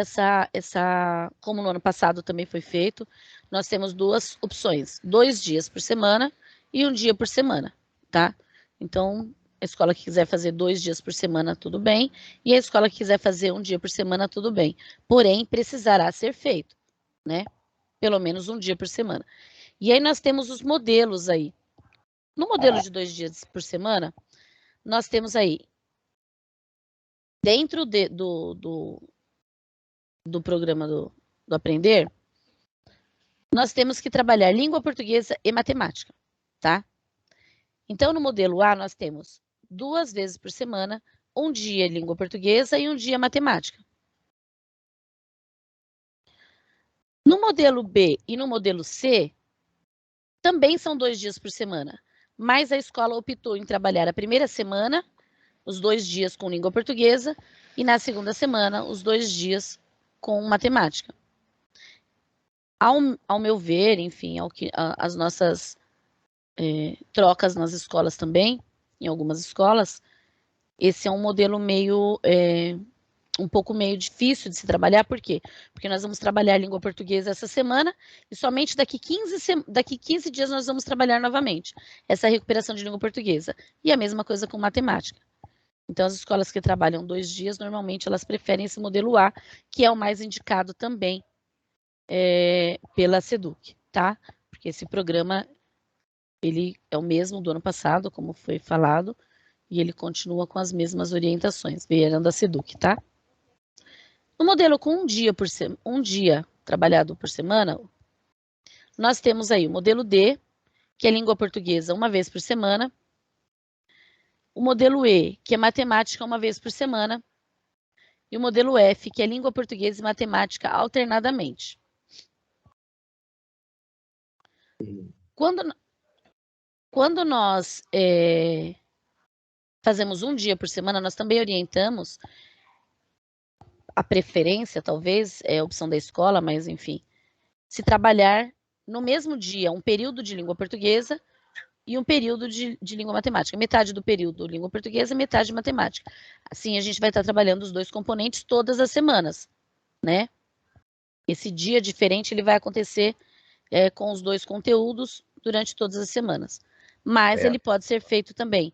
como no ano passado também foi feito, nós temos 2 opções, 2 dias por semana e 1 dia por semana, tá? Então, A escola que quiser fazer 2 dias por semana, tudo bem. E a escola que quiser fazer 1 dia por semana, tudo bem. Porém, precisará ser feito, né? Pelo menos 1 dia por semana. E aí nós temos os modelos aí. No modelo de 2 dias por semana, nós temos aí, dentro do programa do Aprender, nós temos que trabalhar língua portuguesa e matemática, tá? Então, no modelo A, nós temos 2 vezes por semana, 1 dia língua portuguesa e 1 dia matemática. No modelo B e no modelo C, também são 2 dias por semana, mas a escola optou em trabalhar a primeira semana, os 2 dias com língua portuguesa, e na segunda semana, os 2 dias com matemática. Ao meu ver, enfim, as nossas trocas nas escolas também, em algumas escolas, esse é um modelo meio, um pouco meio difícil de se trabalhar. Por quê? Porque nós vamos trabalhar língua portuguesa essa semana e somente daqui 15 dias nós vamos trabalhar novamente essa recuperação de língua portuguesa. E a mesma coisa com matemática. Então, as escolas que trabalham 2 dias, normalmente elas preferem esse modelo A, que é o mais indicado também pela SEDUC, tá? Porque esse programa, ele é o mesmo do ano passado, como foi falado, e ele continua com as mesmas orientações, vieram da SEDUC, tá? No modelo com 1 dia trabalhado por semana, nós temos aí o modelo D, que é língua portuguesa 1 vez por semana, o modelo E, que é matemática 1 vez por semana, e o modelo F, que é língua portuguesa e matemática alternadamente. Quando nós fazemos 1 dia por semana, nós também orientamos, a preferência talvez, é a opção da escola, mas enfim, se trabalhar no mesmo dia um período de língua portuguesa e um período de língua matemática. Metade do período língua portuguesa, metade matemática. Assim, a gente vai estar trabalhando os 2 componentes todas as semanas, né? Esse dia diferente, ele vai acontecer com os 2 conteúdos durante todas as semanas. Mas ele pode ser feito também.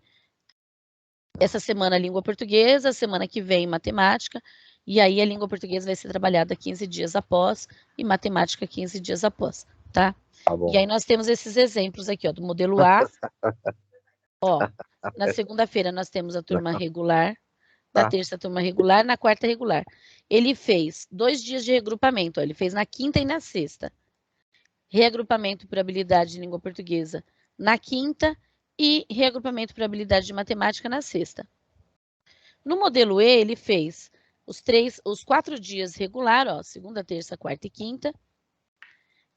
Essa semana, língua portuguesa, semana que vem, matemática, e aí a língua portuguesa vai ser trabalhada 15 dias após e matemática 15 dias após, tá? Tá bom. E aí nós temos esses exemplos aqui, ó, do modelo A. Ó, na segunda-feira nós temos a turma regular, na terça a turma regular, na quarta regular. Ele fez 2 dias de regrupamento, ó, ele fez na quinta e na sexta. Reagrupamento por habilidade de língua portuguesa na quinta e reagrupamento por habilidade de matemática na sexta. No modelo E, ele fez os 4 dias regular, ó, segunda, terça, quarta e quinta.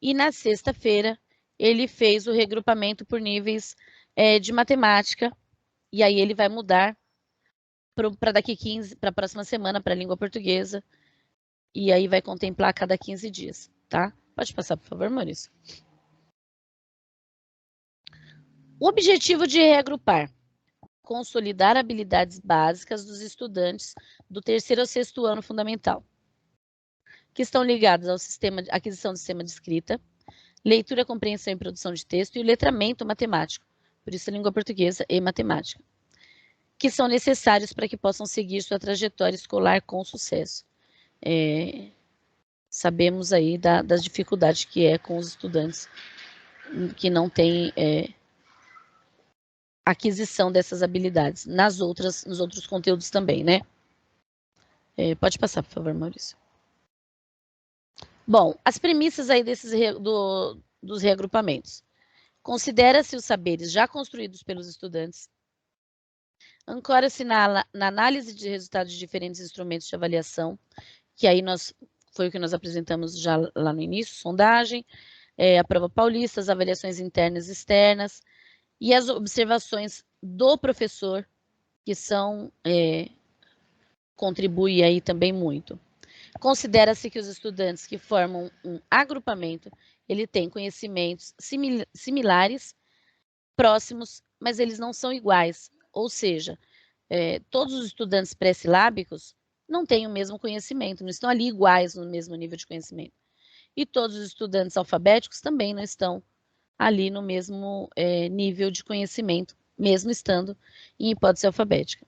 E na sexta-feira, ele fez o regrupamento por níveis de matemática. E aí ele vai mudar para daqui 15, para a próxima semana, para a língua portuguesa. E aí vai contemplar a cada 15 dias, tá? Pode passar, por favor, Maurício. O objetivo de reagrupar: consolidar habilidades básicas dos estudantes do 3º ao 6º ano fundamental, que estão ligadas ao aquisição do sistema de escrita, leitura, compreensão e produção de texto e o letramento matemático, por isso a língua portuguesa e matemática, que são necessários para que possam seguir sua trajetória escolar com sucesso. Sabemos aí das dificuldades que é com os estudantes que não têm aquisição dessas habilidades, nos outros conteúdos também, né? Pode passar, por favor, Maurício. Bom, as premissas aí dos reagrupamentos. Considera-se os saberes já construídos pelos estudantes, ancora-se na análise de resultados de diferentes instrumentos de avaliação, que aí foi o que nós apresentamos já lá no início, sondagem, a prova paulista, as avaliações internas e externas, e as observações do professor, que contribuem aí também muito. Considera-se que os estudantes que formam um agrupamento, ele tem conhecimentos similares, próximos, mas eles não são iguais. Ou seja, todos os estudantes pré-silábicos não têm o mesmo conhecimento, não estão ali iguais no mesmo nível de conhecimento. E todos os estudantes alfabéticos também não estão ali no mesmo nível de conhecimento mesmo estando em hipótese alfabética.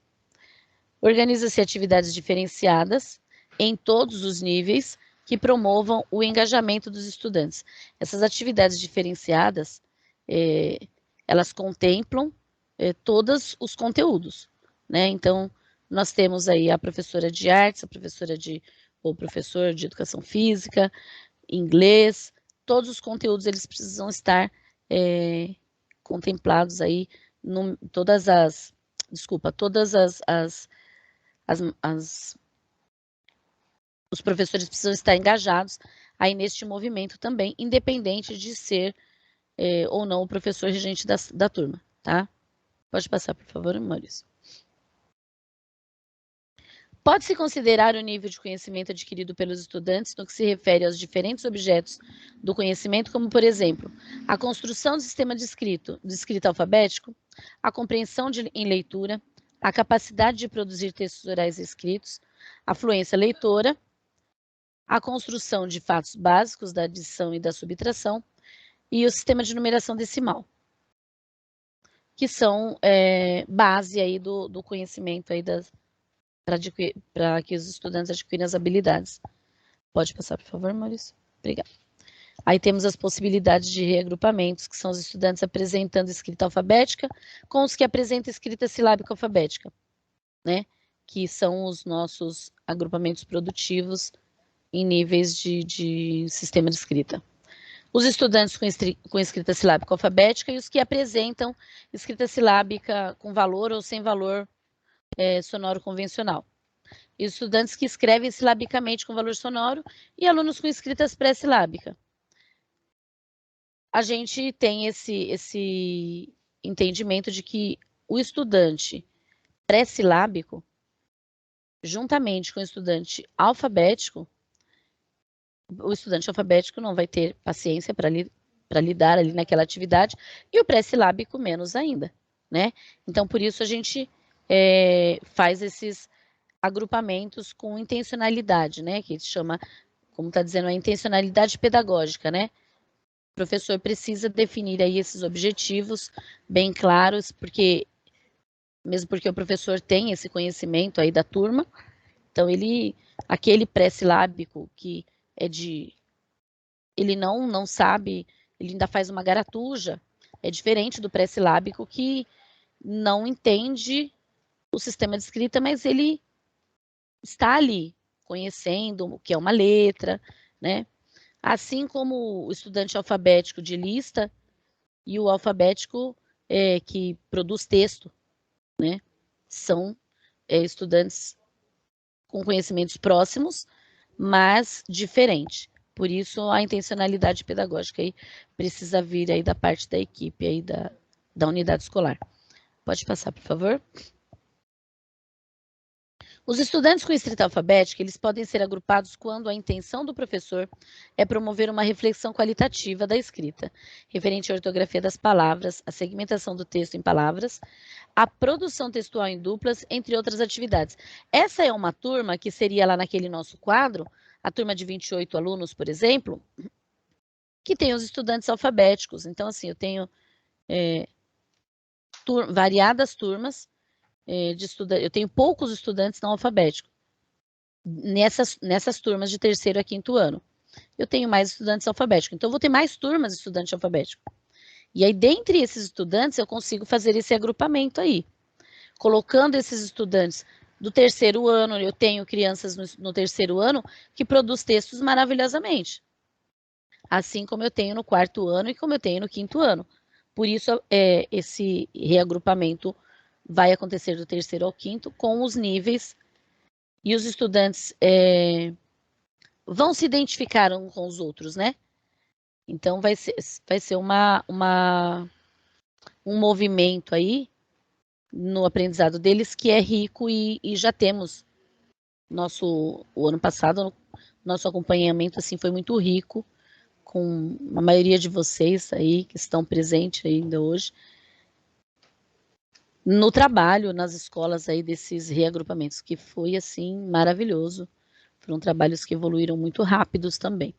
Organiza-se atividades diferenciadas em todos os níveis que promovam o engajamento dos estudantes. Essas atividades diferenciadas, elas contemplam todos os conteúdos, né? Então, nós temos aí a professora de artes, ou professor de educação física, inglês, todos os conteúdos eles precisam estar contemplados aí, os professores precisam estar engajados aí neste movimento também, independente de ser ou não o professor regente da turma, tá? Pode passar, por favor, Maurício. Pode-se considerar o nível de conhecimento adquirido pelos estudantes no que se refere aos diferentes objetos do conhecimento, como, por exemplo, a construção do sistema de escrita alfabético, a compreensão em leitura, a capacidade de produzir textos orais escritos, a fluência leitora, a construção de fatos básicos da adição e da subtração e o sistema de numeração decimal, que são base aí do conhecimento aí para que os estudantes adquiram as habilidades. Pode passar, por favor, Maurício? Obrigada. Aí temos as possibilidades de reagrupamentos, que são os estudantes apresentando escrita alfabética com os que apresentam escrita silábica alfabética, né? Que são os nossos agrupamentos produtivos em níveis de sistema de escrita. Os estudantes com escrita silábica alfabética e os que apresentam escrita silábica com valor ou sem valor sonoro convencional. E os estudantes que escrevem silabicamente com valor sonoro e alunos com escritas pré-silábica. A gente tem esse entendimento de que o estudante pré-silábico, juntamente com o estudante alfabético, o estudante alfabético não vai ter paciência para lidar ali naquela atividade, e o pré-silábico menos ainda, né? Então, por isso a gente faz esses agrupamentos com intencionalidade, né? Que se chama, como está dizendo, a intencionalidade pedagógica, né? O professor precisa definir aí esses objetivos bem claros, mesmo porque o professor tem esse conhecimento aí da turma, então aquele pré-silábico que ele não sabe, ele ainda faz uma garatuja, é diferente do pré-silábico que não entende o sistema de escrita, mas ele está ali conhecendo o que é uma letra, né? Assim como o estudante alfabético de lista e o alfabético que produz texto, né? São estudantes com conhecimentos próximos, mas diferentes. Por isso, a intencionalidade pedagógica aí precisa vir aí da parte da equipe aí da unidade escolar. Pode passar, por favor. Os estudantes com escrita alfabética, eles podem ser agrupados quando a intenção do professor é promover uma reflexão qualitativa da escrita, referente à ortografia das palavras, a segmentação do texto em palavras, a produção textual em duplas, entre outras atividades. Essa é uma turma que seria lá naquele nosso quadro, a turma de 28 alunos, por exemplo, que tem os estudantes alfabéticos. Então, assim, eu tenho variadas turmas, eu tenho poucos estudantes não alfabéticos nessas turmas de 3º a 5º ano. Eu tenho mais estudantes alfabéticos, então eu vou ter mais turmas de estudante alfabético. E aí, dentre esses estudantes, eu consigo fazer esse agrupamento aí. Colocando esses estudantes do 3º ano, eu tenho crianças no 3º ano que produz textos maravilhosamente. Assim como eu tenho no 4º ano e como eu tenho no 5º ano. Por isso, esse reagrupamento vai acontecer do 3º ao 5º com os níveis, e os estudantes vão se identificar uns com os outros, né? Então, vai ser um movimento aí no aprendizado deles que é rico, e já temos o ano passado, nosso acompanhamento assim foi muito rico, com a maioria de vocês aí que estão presentes ainda hoje, no trabalho nas escolas aí desses reagrupamentos, que foi assim maravilhoso. Foram trabalhos que evoluíram muito rápidos também.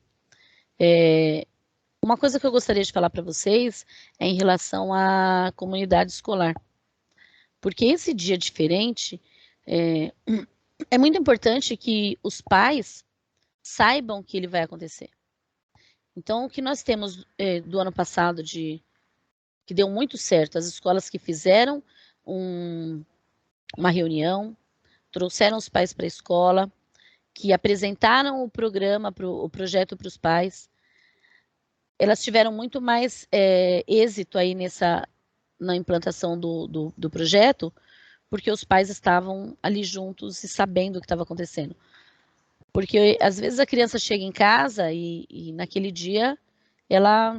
Uma coisa que eu gostaria de falar para vocês é em relação à comunidade escolar, Porque esse dia diferente é muito importante que os pais saibam que ele vai acontecer. Então, o que nós temos do ano passado que deu muito certo, as escolas que fizeram uma reunião, trouxeram os pais para a escola, que apresentaram o programa, o projeto para os pais, elas tiveram muito mais êxito aí na implantação do projeto, porque os pais estavam ali juntos e sabendo o que estava acontecendo. Porque às vezes a criança chega em casa e naquele dia ela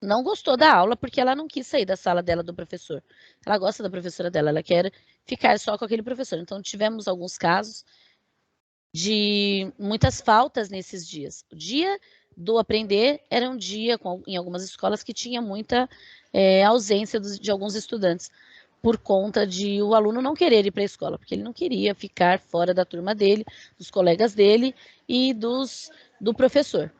não gostou da aula porque ela não quis sair da sala dela do professor. Ela gosta da professora dela, ela quer ficar só com aquele professor. Então tivemos alguns casos de muitas faltas nesses dias. O dia do aprender era um dia, em algumas escolas, que tinha muita ausência de alguns estudantes, por conta de o aluno não querer ir para a escola, porque ele não queria ficar fora da turma dele, dos colegas dele e do professor.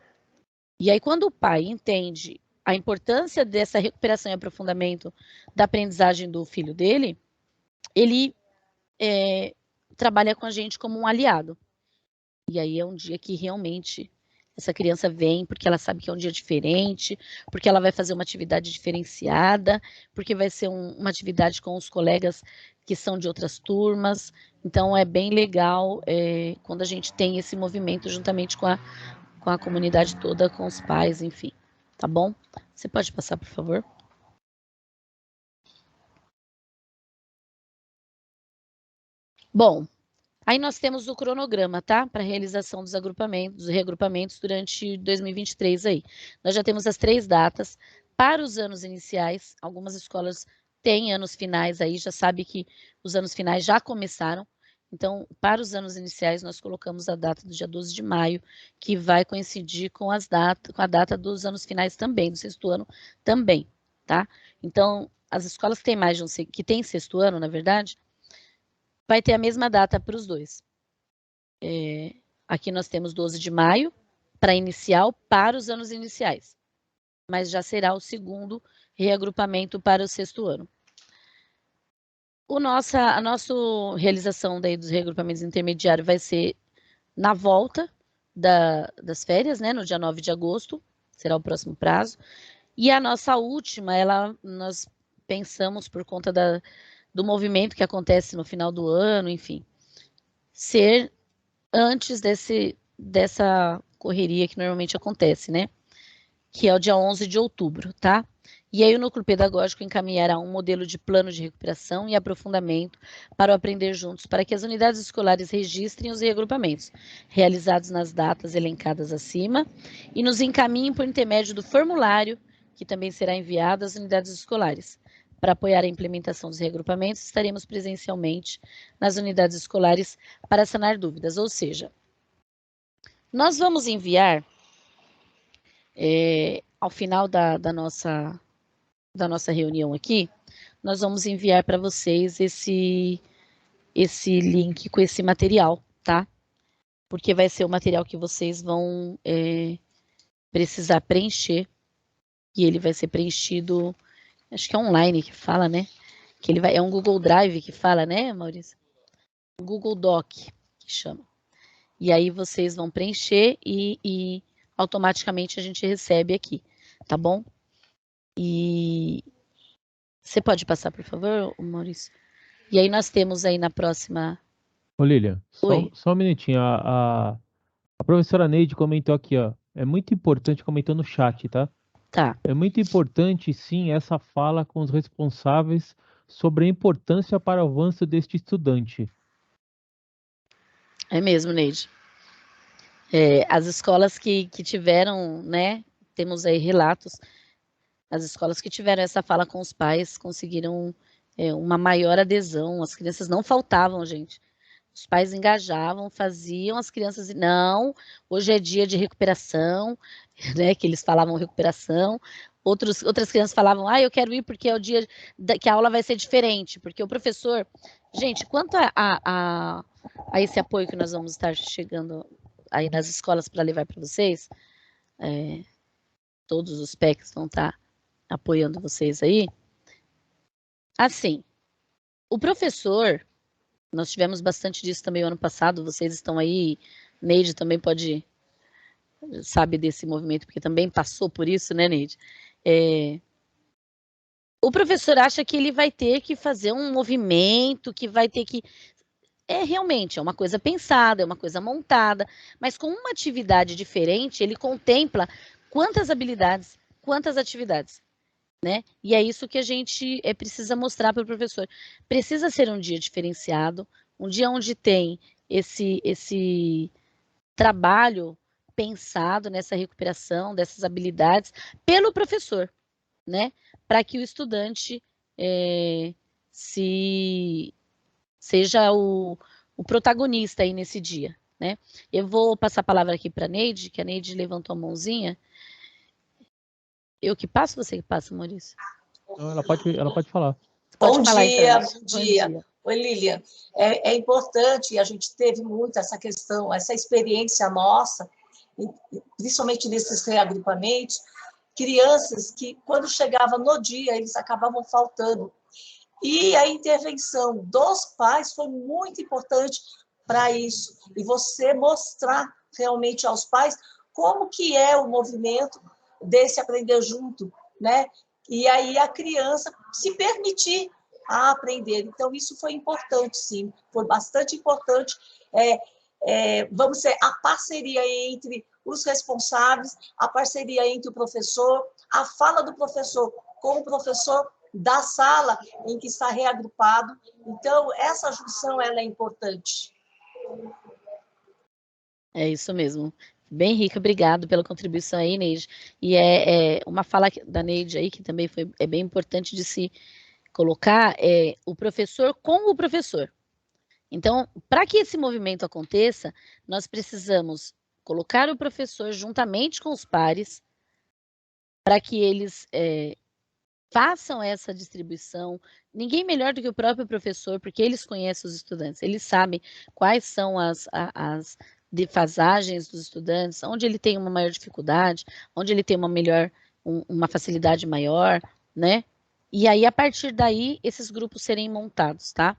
E aí, quando o pai entende a importância dessa recuperação e aprofundamento da aprendizagem do filho dele, ele trabalha com a gente como um aliado. E aí é um dia que realmente essa criança vem porque ela sabe que é um dia diferente, porque ela vai fazer uma atividade diferenciada, porque vai ser uma atividade com os colegas que são de outras turmas. Então é bem legal quando a gente tem esse movimento juntamente com a comunidade toda, com os pais, enfim. Tá bom? Você pode passar, por favor? Bom, aí nós temos o cronograma, tá? Para realização dos reagrupamentos durante 2023 aí. Nós já temos as 3 datas para os anos iniciais. Algumas escolas têm anos finais aí, já sabe que os anos finais já começaram. Então, para os anos iniciais, nós colocamos a data do dia 12 de maio, que vai coincidir com a data dos anos finais também, do 6º ano também, tá? Então, as escolas que têm que têm 6º ano, na verdade, vai ter a mesma data para os dois. Aqui nós temos 12 de maio para inicial, para os anos iniciais, mas já será o 2º reagrupamento para o 6º ano. A nossa realização daí dos reagrupamentos intermediários vai ser na volta das férias, né, no dia 9 de agosto, será o próximo prazo. E a nossa última, nós pensamos por conta do movimento que acontece no final do ano, enfim, ser antes dessa correria que normalmente acontece, né? Que é o dia 11 de outubro, tá? E aí o núcleo pedagógico encaminhará um modelo de plano de recuperação e aprofundamento para o Aprender Juntos, para que as unidades escolares registrem os reagrupamentos realizados nas datas elencadas acima e nos encaminhem por intermédio do formulário, que também será enviado às unidades escolares. Para apoiar a implementação dos reagrupamentos, estaremos presencialmente nas unidades escolares para sanar dúvidas, ou seja, nós vamos enviar, ao final da nossa reunião aqui, nós vamos enviar para vocês esse link com esse material, tá? Porque vai ser o material que vocês vão precisar preencher, e ele vai ser preenchido, acho que é online que fala, né? Que é um Google Drive que fala, né, Maurício? Google Doc, que chama. E aí vocês vão preencher e automaticamente a gente recebe aqui, tá bom? E você pode passar, por favor, Maurício? E aí nós temos aí na próxima... Ô, Lilian, Oi. só um minutinho. A professora Neide comentou aqui, ó. É muito importante, comentou no chat, tá? Tá. É muito importante, sim, essa fala com os responsáveis sobre a importância para o avanço deste estudante. É mesmo, Neide. As escolas que tiveram, né, temos aí relatos, as escolas que tiveram essa fala com os pais conseguiram uma maior adesão, as crianças não faltavam, gente. Os pais engajavam, faziam as crianças, não, hoje é dia de recuperação, né, que eles falavam recuperação, outras crianças falavam, eu quero ir porque é o dia que a aula vai ser diferente, porque o professor... Gente, quanto a esse apoio que nós vamos estar chegando aí nas escolas para levar para vocês, todos os PECs vão estar apoiando vocês aí, assim, O professor, nós tivemos bastante disso também o ano passado, vocês estão aí, Neide também sabe desse movimento, porque também passou por isso, né, Neide? O professor acha que ele vai ter que fazer um movimento, que vai ter que... Realmente, é uma coisa pensada, é uma coisa montada, mas com uma atividade diferente, ele contempla quantas habilidades, quantas atividades, né? E é isso que a gente precisa mostrar para o professor. Precisa ser um dia diferenciado, um dia onde tem esse trabalho pensado nessa recuperação dessas habilidades pelo professor, né? Para que o estudante seja o protagonista aí nesse dia, né? Eu vou passar a palavra aqui para a Neide, que a Neide levantou a mãozinha. Eu que passo ou você que passa, Maurício? Não, ela pode falar. Bom dia, bom dia. Oi, Lilian. É importante, a gente teve muito essa questão, essa experiência nossa, principalmente nesses reagrupamentos, crianças que, quando chegava no dia, eles acabavam faltando. E a intervenção dos pais foi muito importante para isso. E você mostrar realmente aos pais como que é o movimento desse aprender junto, né? E aí a criança se permitir a aprender. Então, isso foi importante, sim. Foi bastante importante. Vamos dizer, a parceria entre os responsáveis, a parceria entre o professor, a fala do professor com o professor da sala em que está reagrupado. Então, essa junção ela é importante. É isso mesmo. Bem rica, obrigado pela contribuição aí, Neide. E uma fala da Neide aí, que também é bem importante de se colocar, o professor com o professor. Então, para que esse movimento aconteça, nós precisamos colocar o professor juntamente com os pares, para que eles façam essa distribuição. Ninguém melhor do que o próprio professor, porque eles conhecem os estudantes, eles sabem quais são as defasagens dos estudantes, onde ele tem uma maior dificuldade, onde ele tem uma facilidade maior, né? E aí, a partir daí, esses grupos serem montados, tá?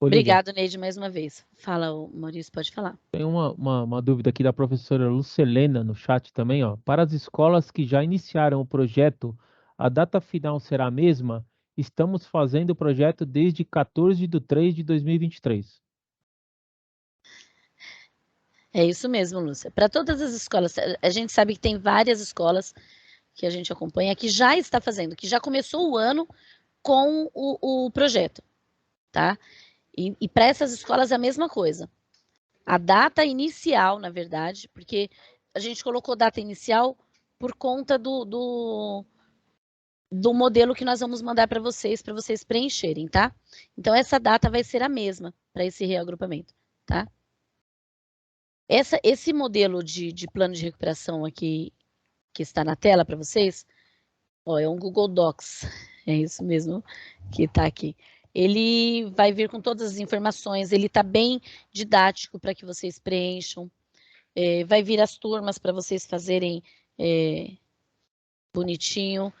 Obrigado, Neide, mais uma vez. Fala, Maurício, pode falar. Tem uma dúvida aqui da professora Lucelena no chat também, ó. Para as escolas que já iniciaram o projeto, a data final será a mesma? Estamos fazendo o projeto desde 14/3/2023. É isso mesmo, Lúcia. Para todas as escolas, a gente sabe que tem várias escolas que a gente acompanha que já está fazendo, que já começou o ano com o projeto, tá? E para essas escolas é a mesma coisa. A data inicial, na verdade, porque a gente colocou data inicial por conta do modelo que nós vamos mandar para vocês preencherem, tá? Então, essa data vai ser a mesma para esse reagrupamento, tá? Esse modelo de plano de recuperação aqui, que está na tela para vocês, ó, é um Google Docs, é isso mesmo que está aqui. Ele vai vir com todas as informações, ele está bem didático para que vocês preencham, vai vir as turmas para vocês fazerem bonitinho.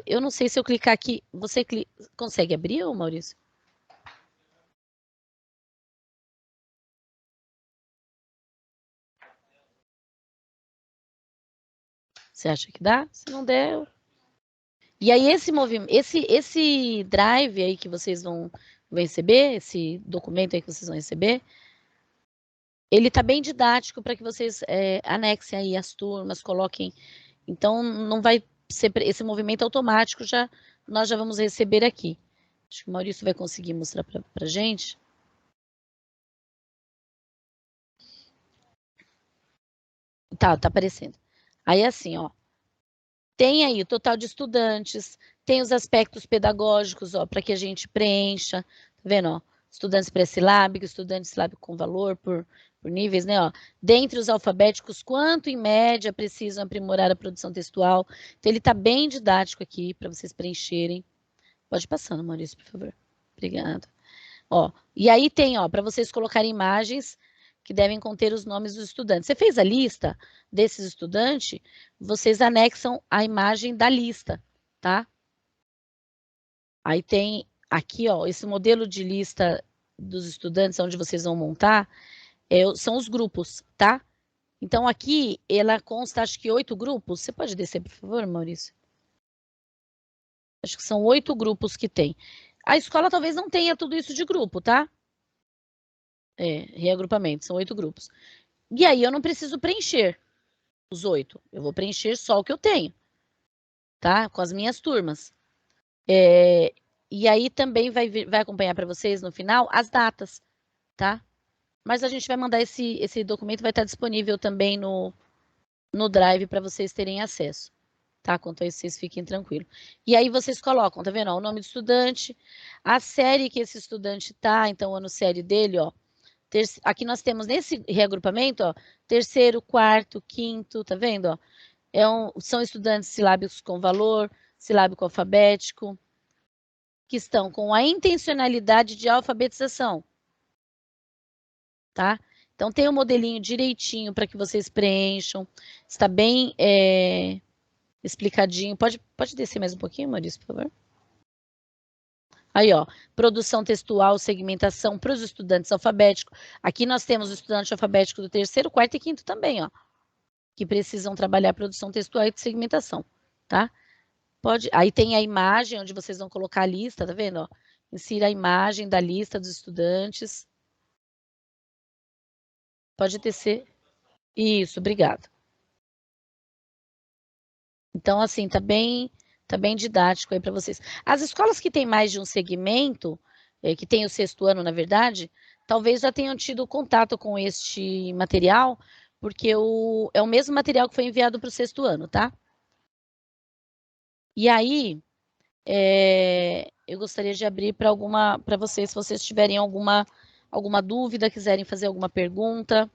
Eu não sei se eu clicar aqui, você consegue abrir, Maurício? Você acha que dá? Se não der, E aí esse drive aí que vocês vão receber, esse documento aí que vocês vão receber, ele tá bem didático para que vocês anexem aí as turmas, coloquem. Então, não vai ser esse movimento automático, nós já vamos receber aqui. Acho que o Maurício vai conseguir mostrar para gente. Tá aparecendo. Aí, assim, ó. Tem aí o total de estudantes, tem os aspectos pedagógicos, ó, para que a gente preencha, tá vendo, ó? Estudantes pré-silábicos, estudantes silábicos com valor por níveis, né, ó. Dentre os alfabéticos, quanto em média precisam aprimorar a produção textual. Então, ele está bem didático aqui para vocês preencherem. Pode ir passando, Maurício, por favor. Obrigada. Ó, e aí tem, ó, para vocês colocarem imagens que devem conter os nomes dos estudantes. Você fez a lista desses estudantes, vocês anexam a imagem da lista, tá? Aí tem aqui, ó, esse modelo de lista dos estudantes, onde vocês vão montar, são os grupos, tá? Então, aqui, ela consta, acho que 8 grupos. Você pode descer, por favor, Maurício? Acho que são 8 grupos que tem. A escola talvez não tenha tudo isso de grupo, tá? Reagrupamento, são 8 grupos. E aí, eu não preciso preencher os 8. Eu vou preencher só o que eu tenho, tá? Com as minhas turmas. E aí, também vai acompanhar para vocês, no final, as datas, tá? Mas a gente vai mandar esse documento, vai estar disponível também no Drive para vocês terem acesso, tá? Quanto a isso, vocês fiquem tranquilos. E aí vocês colocam, tá vendo? Ó, o nome do estudante, a série que esse estudante tá, então o ano série dele, ó. Aqui nós temos nesse reagrupamento, ó, terceiro, quarto, quinto, tá vendo? Ó? São estudantes silábicos com valor, silábico alfabético, que estão com a intencionalidade de alfabetização, tá? Então, tem o modelinho direitinho para que vocês preencham. Está bem explicadinho. Pode descer mais um pouquinho, Maurício, por favor? Aí, ó, produção textual, segmentação para os estudantes alfabéticos. Aqui nós temos o estudante alfabético do terceiro, quarto e quinto também, ó, que precisam trabalhar produção textual e segmentação, tá? Aí tem a imagem, onde vocês vão colocar a lista, tá vendo? Ó? Insira a imagem da lista dos estudantes. Pode descer. Isso, obrigado. Então, assim, tá bem didático aí para vocês. As escolas que têm mais de um segmento, que tem o 6º ano, na verdade, talvez já tenham tido contato com este material, porque é o mesmo material que foi enviado para o 6º ano, tá? E aí, eu gostaria de abrir para vocês, se vocês tiverem alguma dúvida, quiserem fazer alguma pergunta.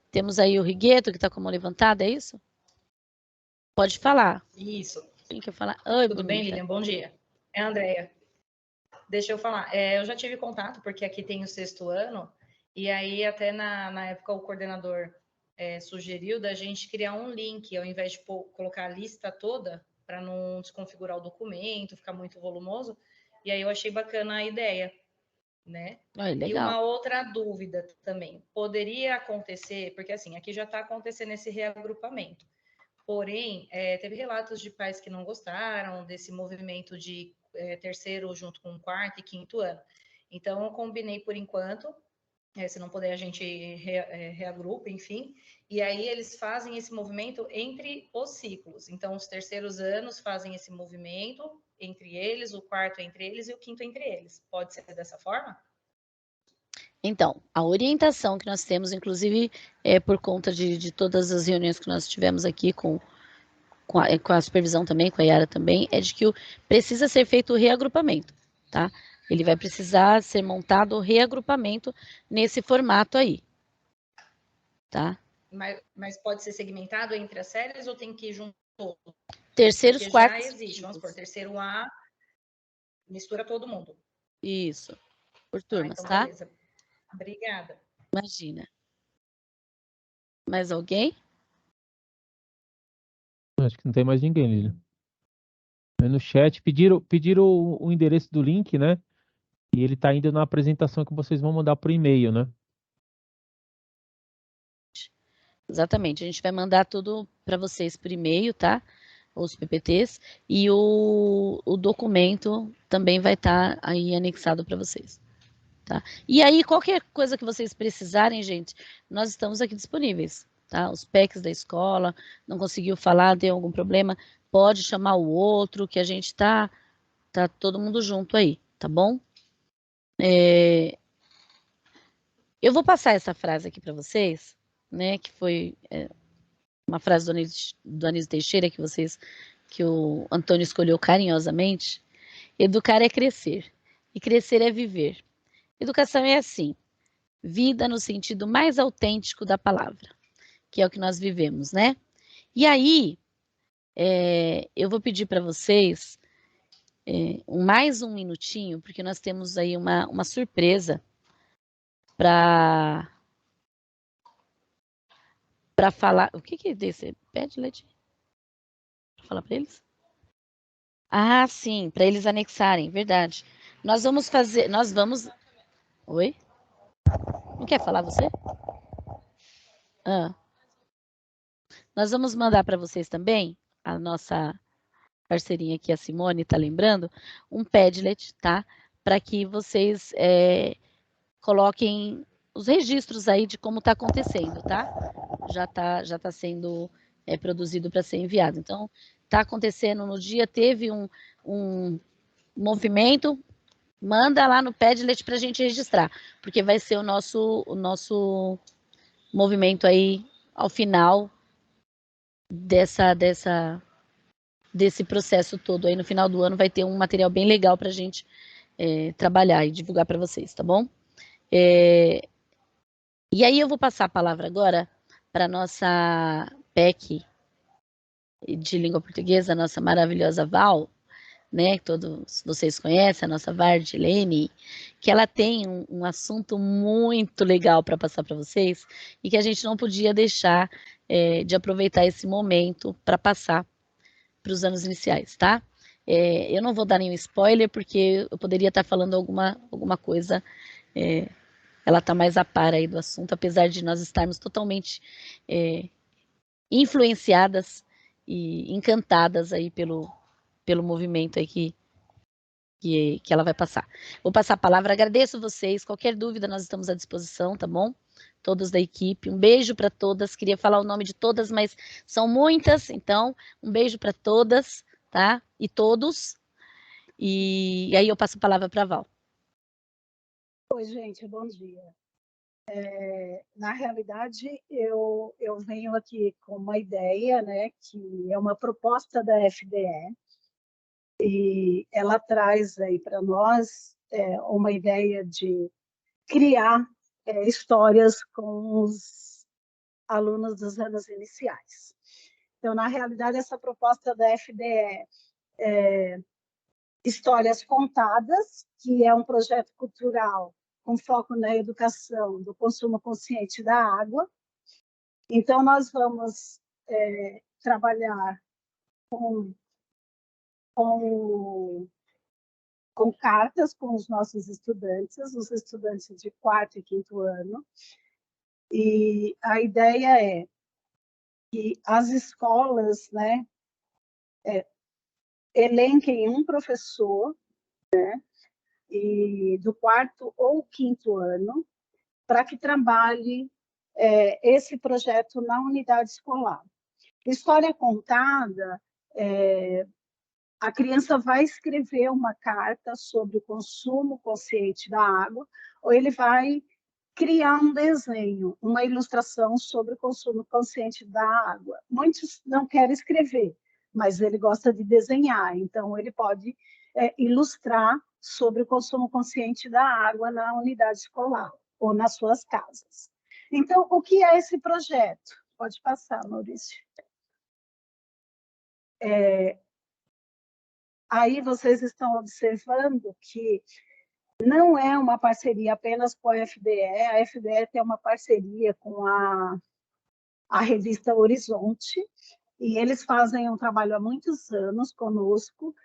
Temos aí o Rigueto, que está com a mão levantada, é isso? Pode falar. Isso. Quem quer falar? Oi, Tudo bem, Lilian? Bom dia. É a Andrea. Deixa eu falar. Eu já tive contato, porque aqui tem o 6º ano, e aí até na época o coordenador sugeriu da gente criar um link, ao invés de colocar a lista toda, para não desconfigurar o documento, ficar muito volumoso, e aí eu achei bacana a ideia, né? Legal. E uma outra dúvida também, poderia acontecer, porque assim, aqui já está acontecendo esse reagrupamento, porém, teve relatos de pais que não gostaram desse movimento de terceiro junto com quarto e quinto ano. Então, eu combinei por enquanto, se não puder a gente reagrupa, enfim, e aí eles fazem esse movimento entre os ciclos. Então, os terceiros anos fazem esse movimento entre eles, o quarto entre eles e o quinto entre eles. Pode ser dessa forma? Então, a orientação que nós temos, inclusive, por conta de todas as reuniões que nós tivemos aqui com a supervisão também, com a Yara também, é de que precisa ser feito o reagrupamento, tá? Ele vai precisar ser montado o reagrupamento nesse formato aí, tá? Mas pode ser segmentado entre as séries ou tem que ir junto todo? Terceiros, porque quartos. Já existe, vamos por terceiro A, mistura todo mundo. Isso, por turmas, então tá? Beleza. Obrigada. Imagina. Mais alguém? Acho que não tem mais ninguém, Lilian. No chat, pediram o endereço do link, né? E ele tá indo na apresentação que vocês vão mandar por e-mail, né? Exatamente, a gente vai mandar tudo para vocês por e-mail, tá? Os PPTs, e o documento também vai estar aí anexado para vocês, tá? E aí, qualquer coisa que vocês precisarem, gente, nós estamos aqui disponíveis, tá? Os PECs da escola, não conseguiu falar, deu algum problema, pode chamar o outro, que a gente tá todo mundo junto aí, tá bom? Eu vou passar essa frase aqui para vocês, né, que foi uma frase do Anísio Teixeira, que o Antônio escolheu carinhosamente. Educar é crescer, e crescer é viver. Educação é assim, vida no sentido mais autêntico da palavra, que é o que nós vivemos, né? E aí, eu vou pedir para vocês mais um minutinho, porque nós temos aí uma surpresa para falar. O que é desse? Pede, Leti? Para falar para eles? Ah, sim, para eles anexarem, verdade. Nós vamos... Oi? Não quer falar você? Nós vamos mandar para vocês também, a nossa parceirinha aqui, a Simone, está lembrando, um Padlet, tá? Para que vocês coloquem os registros aí de como está acontecendo, tá? Já tá sendo produzido para ser enviado. Então, está acontecendo no dia, teve um movimento, manda lá no Padlet para a gente registrar, porque vai ser o nosso movimento aí ao final desse processo todo aí. No final do ano vai ter um material bem legal para a gente trabalhar e divulgar para vocês, tá bom? E aí eu vou passar a palavra agora para a nossa PEC de língua portuguesa, a nossa maravilhosa Val, né, que todos vocês conhecem, a nossa Vardilene, que ela tem um assunto muito legal para passar para vocês e que a gente não podia deixar de aproveitar esse momento para passar para os anos iniciais, tá? Eu não vou dar nenhum spoiler, porque eu poderia estar falando alguma coisa, ela está mais a par aí do assunto, apesar de nós estarmos totalmente influenciadas e encantadas aí pelo movimento aí que ela vai passar. Vou passar a palavra, agradeço vocês, qualquer dúvida nós estamos à disposição, tá bom? Todos da equipe, um beijo para todas, queria falar o nome de todas, mas são muitas, então um beijo para todas, tá? E todos, e aí eu passo a palavra para a Val. Oi, gente, bom dia. Na realidade, eu venho aqui com uma ideia, né, que é uma proposta da FDE, e ela traz aí para nós uma ideia de criar histórias com os alunos dos anos iniciais. Então, na realidade, essa proposta da FDE é Histórias Contadas, que é um projeto cultural com foco na educação do consumo consciente da água. Então, nós vamos trabalhar com cartas com os nossos estudantes, os estudantes de 4º e 5º ano. E a ideia é que as escolas, né, elenquem um professor, né, e do 4º ou 5º ano, para que trabalhe esse projeto na unidade escolar. História contada, a criança vai escrever uma carta sobre o consumo consciente da água, ou ele vai criar um desenho, uma ilustração sobre o consumo consciente da água. Muitos não querem escrever, mas ele gosta de desenhar, então ele pode ilustrar sobre o consumo consciente da água na unidade escolar ou nas suas casas. Então, o que é esse projeto? Pode passar, Maurício. Aí vocês estão observando que não é uma parceria apenas com a FDE tem uma parceria com a revista Horizonte, e eles fazem um trabalho há muitos anos conosco,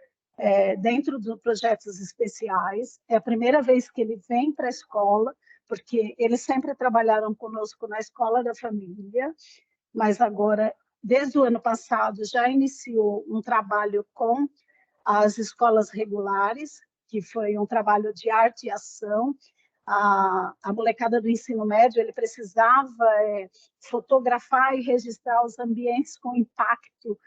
dentro dos projetos especiais. É a primeira vez que ele vem para a escola, porque eles sempre trabalharam conosco na Escola da Família, mas agora, desde o ano passado, já iniciou um trabalho com as escolas regulares, que foi um trabalho de arte e ação. A molecada do ensino médio, ele precisava fotografar e registrar os ambientes com impacto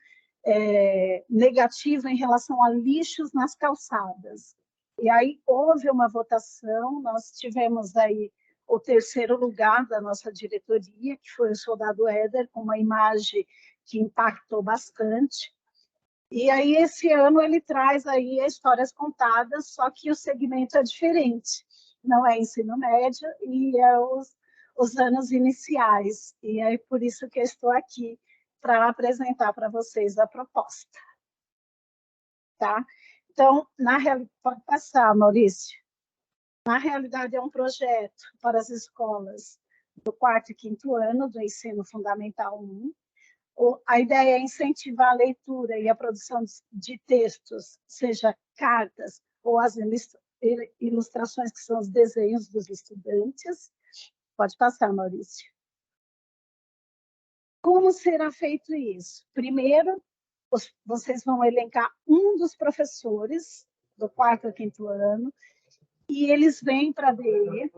negativo em relação a lixos nas calçadas. E aí houve uma votação, nós tivemos aí o 3º lugar da nossa diretoria, que foi o Soldado Éder, com uma imagem que impactou bastante. E aí, esse ano, ele traz aí histórias contadas, só que o segmento é diferente. Não é ensino médio e é os anos iniciais. E é por isso que eu estou aqui, para apresentar para vocês a proposta. Tá? Então, pode passar, Maurício. Na realidade, é um projeto para as escolas do 4º e 5º ano do ensino fundamental 1. A ideia é incentivar a leitura e a produção de textos, seja cartas ou as ilustrações, que são os desenhos dos estudantes. Pode passar, Maurício. Como será feito isso? Primeiro, vocês vão elencar um dos professores do 4º ao 5º ano, e eles vêm para a DE.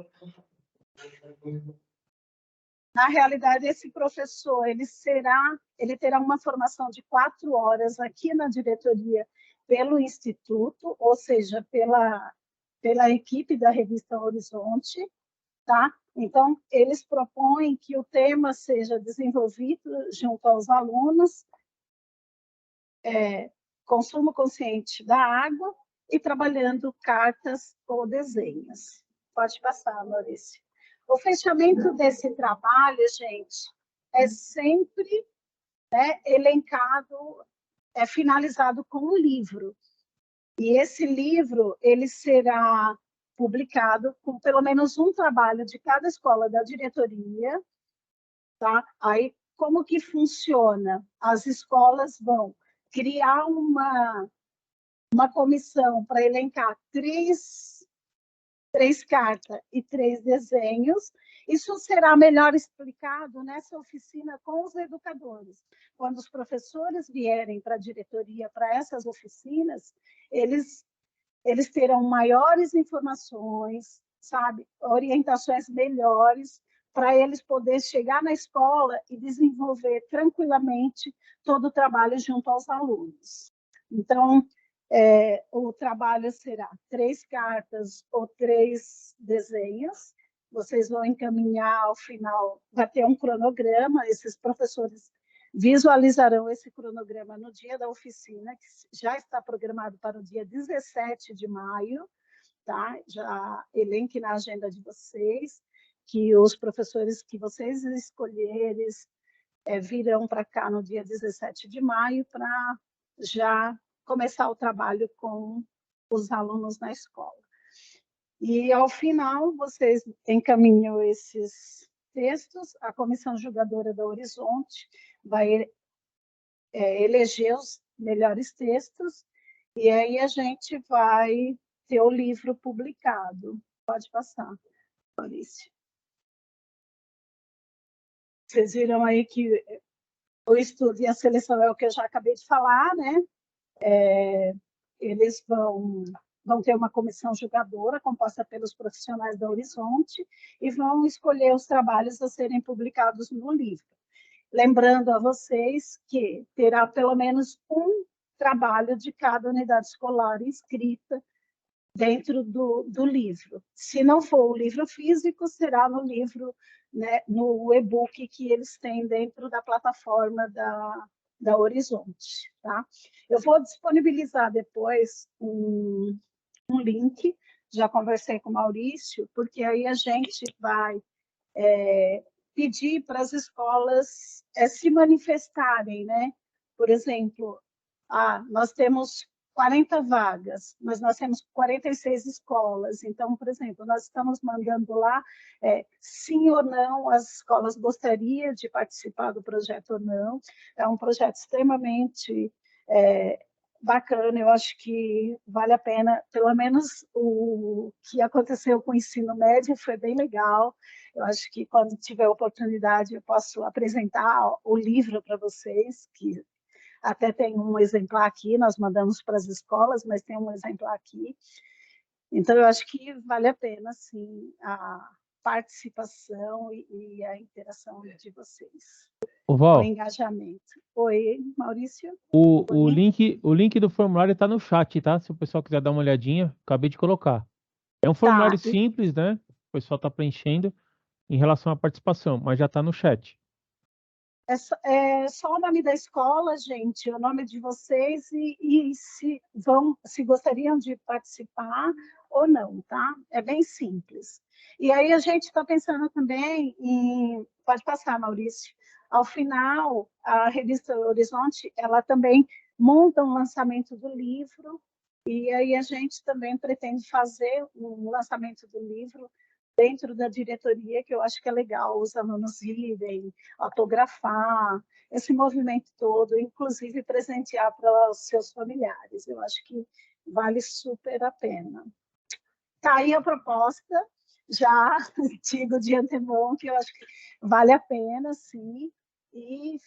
Na realidade, esse professor ele terá uma formação de 4 horas aqui na diretoria pelo Instituto, ou seja, pela equipe da revista Horizonte, tá? Então, eles propõem que o tema seja desenvolvido junto aos alunos, consumo consciente da água e trabalhando cartas ou desenhos. Pode passar, Maurício. O fechamento desse trabalho, gente, é sempre elencado, finalizado com um livro. E esse livro ele será publicado com pelo menos um trabalho de cada escola da diretoria. Tá? Aí, como que funciona? As escolas vão criar uma comissão para elencar três cartas e 3 desenhos. Isso será melhor explicado nessa oficina com os educadores. Quando os professores vierem para a diretoria, para essas oficinas, eles terão maiores informações, sabe? Orientações melhores, para eles poderem chegar na escola e desenvolver tranquilamente todo o trabalho junto aos alunos. Então, o trabalho será 3 cartas ou 3 desenhos. Vocês vão encaminhar ao final, vai ter um cronograma, esses professores visualizarão esse cronograma no dia da oficina, que já está programado para o dia 17 de maio, tá? Já elenque na agenda de vocês, que os professores que vocês escolherem virão para cá no dia 17 de maio para já começar o trabalho com os alunos na escola. E, ao final, vocês encaminham esses textos, a comissão julgadora da Horizonte vai eleger os melhores textos, e aí a gente vai ter o livro publicado. Pode passar, Maurício. Vocês viram aí que o estudo e a seleção é o que eu já acabei de falar, né? Eles vão ter uma comissão julgadora composta pelos profissionais da Horizonte e vão escolher os trabalhos a serem publicados no livro. Lembrando a vocês que terá pelo menos um trabalho de cada unidade escolar inscrita dentro do livro. Se não for o livro físico, será no livro, né, no e-book que eles têm dentro da plataforma da Horizonte. Tá? Eu vou disponibilizar depois um link, já conversei com o Maurício, porque aí a gente vai pedir para as escolas se manifestarem, né? Por exemplo, nós temos 40 vagas, mas nós temos 46 escolas. Então, por exemplo, nós estamos mandando lá sim ou não, as escolas gostariam de participar do projeto ou não. É um projeto extremamente bacana, eu acho que vale a pena, pelo menos o que aconteceu com o ensino médio foi bem legal. Eu acho que quando tiver oportunidade eu posso apresentar o livro para vocês, que até tem um exemplar aqui, nós mandamos para as escolas, mas tem um exemplar aqui. Então, eu acho que vale a pena, sim, a participação e a interação de vocês. Val, o engajamento. Oi, Maurício? O link do formulário está no chat, tá? Se o pessoal quiser dar uma olhadinha, acabei de colocar. É um formulário simples, né? O pessoal está preenchendo em relação à participação, mas já está no chat. É só o nome da escola, gente, o nome de vocês e se gostariam de participar ou não, tá? É bem simples. E aí a gente está pensando também em... Pode passar, Maurício. Ao final, a revista Horizonte, ela também monta um lançamento do livro, e aí a gente também pretende fazer um lançamento do livro dentro da diretoria, que eu acho que é legal os alunos irem, autografar, esse movimento todo, inclusive presentear para os seus familiares. Eu acho que vale super a pena. está aí a proposta, já digo de antemão que eu acho que vale a pena, sim, e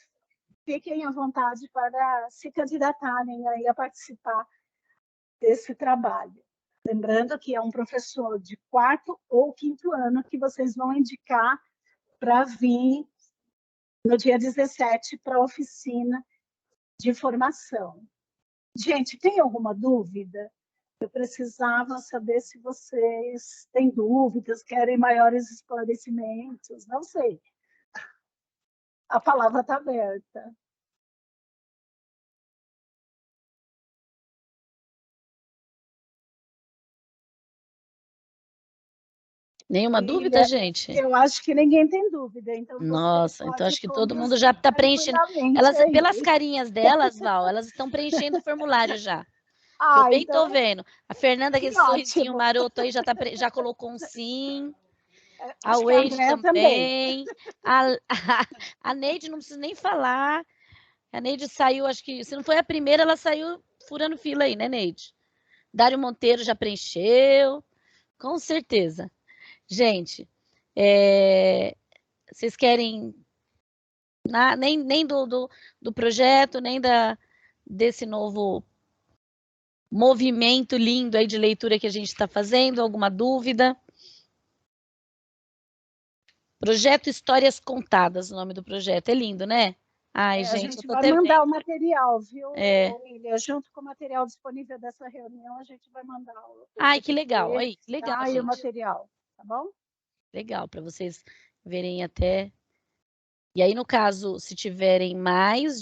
fiquem à vontade para se candidatarem aí a participar desse trabalho. Lembrando que é um professor de 4º ou 5º ano que vocês vão indicar para vir no dia 17 para a oficina de formação. Gente, tem alguma dúvida? Eu precisava saber se vocês têm dúvidas, querem maiores esclarecimentos, não sei. A palavra está aberta. Nenhuma dúvida, gente? Eu acho que ninguém tem dúvida. Então nossa, então acho que todo mundo já está preenchendo. Elas, pelas carinhas delas, Val, elas estão preenchendo o formulário já. Eu bem então, tô vendo. A Fernanda, aquele sorrisinho maroto aí, já colocou um sim. A Wade também. A Neide, não preciso nem falar. A Neide saiu, acho que, se não foi a primeira, ela saiu furando fila aí, né, Neide? Dário Monteiro já preencheu. Com certeza. Gente, vocês querem nem do projeto, nem desse novo movimento lindo aí de leitura que a gente está fazendo? Alguma dúvida? Projeto Histórias Contadas, o nome do projeto. É lindo, né? Ai, gente, a gente vai mandar o material, viu, William? Junto com o material disponível dessa reunião, a gente vai mandar o Ai, que legal. Aí, que legal, tá? E o material, tá bom? Legal, para vocês verem até. E aí, no caso, se tiverem mais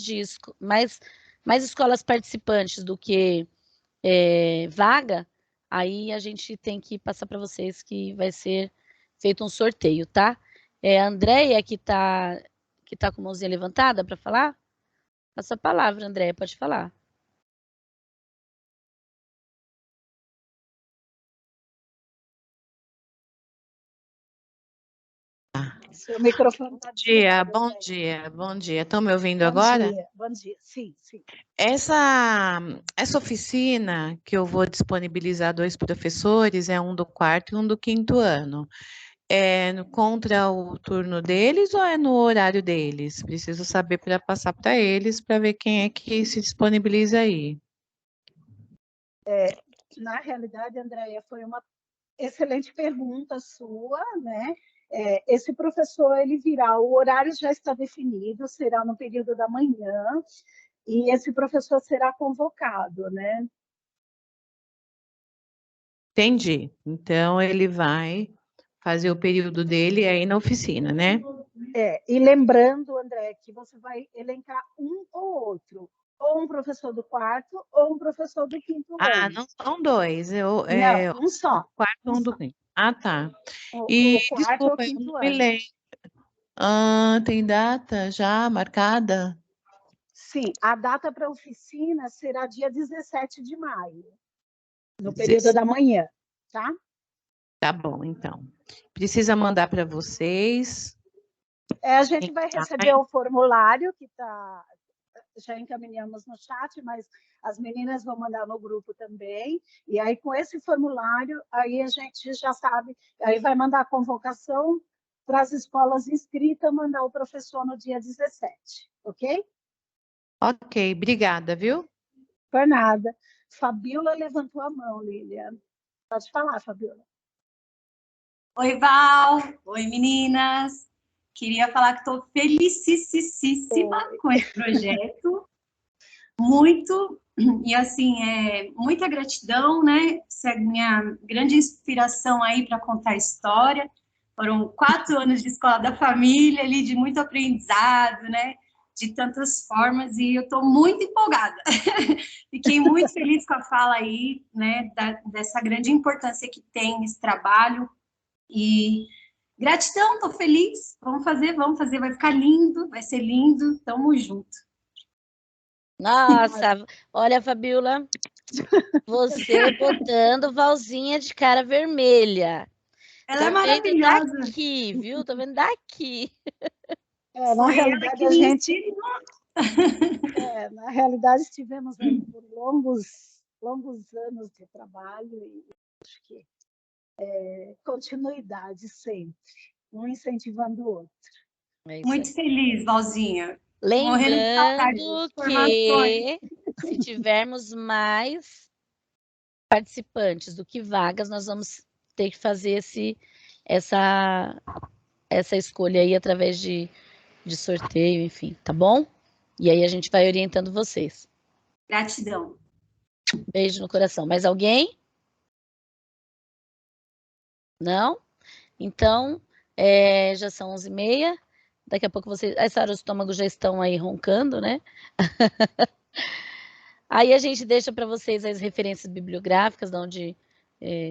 escolas participantes do que vaga, aí a gente tem que passar para vocês que vai ser feito um sorteio, tá? A Andréia que tá com a mãozinha levantada para falar? Passa a palavra, Andréia, pode falar. Seu microfone tá desligado. Bom dia. Estão me ouvindo agora? Bom dia, sim. Essa oficina que eu vou disponibilizar 2 professores, um do 4º e um do 5º ano. É contra o turno deles ou é no horário deles? Preciso saber para passar para eles, para ver quem é que se disponibiliza aí. Na realidade, Andréia, foi uma excelente pergunta sua, né? Esse professor, ele virá, o horário já está definido, será no período da manhã, e esse professor será convocado, né? Entendi. Então, ele vai fazer o período dele aí na oficina, né? E lembrando, André, que você vai elencar um ou outro, ou um professor do 4º ou um professor do 5º ano. Não são 2. Não, um só. 4º e um do 5º. Ah, tá. O 4º desculpa, ou 5º eu não ano. me lembro. Tem data já marcada? Sim, a data para a oficina será dia 17 de maio, no período da manhã, tá? Tá bom, então. Precisa mandar para vocês. A gente vai receber o formulário que já encaminhamos no chat, mas as meninas vão mandar no grupo também. E aí, com esse formulário, aí a gente já sabe, aí vai mandar a convocação para as escolas inscritas, mandar o professor no dia 17, ok? Ok, obrigada, viu? Por nada. Fabiola levantou a mão, Lilian. Pode falar, Fabiola. Oi, Val. Oi, meninas. Queria falar que estou felicíssima com esse projeto. Muito. E, assim, muita gratidão, né? Essa é a minha grande inspiração aí para contar a história. Foram 4 anos de escola da família, ali, de muito aprendizado, né? De tantas formas, e eu estou muito empolgada. Fiquei muito feliz com a fala aí, né? Dessa grande importância que tem esse trabalho. E gratidão, estou feliz. Vamos fazer, vai ficar lindo, vai ser lindo. Tamo junto. Nossa, olha, Fabiola, você botando Valzinha de cara vermelha. Ela é maravilhosa. Tô vendo daqui, viu? Tô vendo daqui. Na realidade, a gente... na realidade, estivemos aí por longos anos de trabalho e acho que continuidade sempre, um incentivando o outro. Muito feliz, Valzinha. Morrendo de saudade Lembrando das informações. que se tivermos mais participantes do que vagas, nós vamos ter que fazer essa escolha aí através de sorteio, enfim, tá bom? E aí a gente vai orientando vocês. Gratidão. Beijo no coração. Mais alguém? Não? Então, já são 11h30. Daqui a pouco vocês... Essa hora os estômagos já estão aí roncando, né? Aí a gente deixa para vocês as referências bibliográficas, onde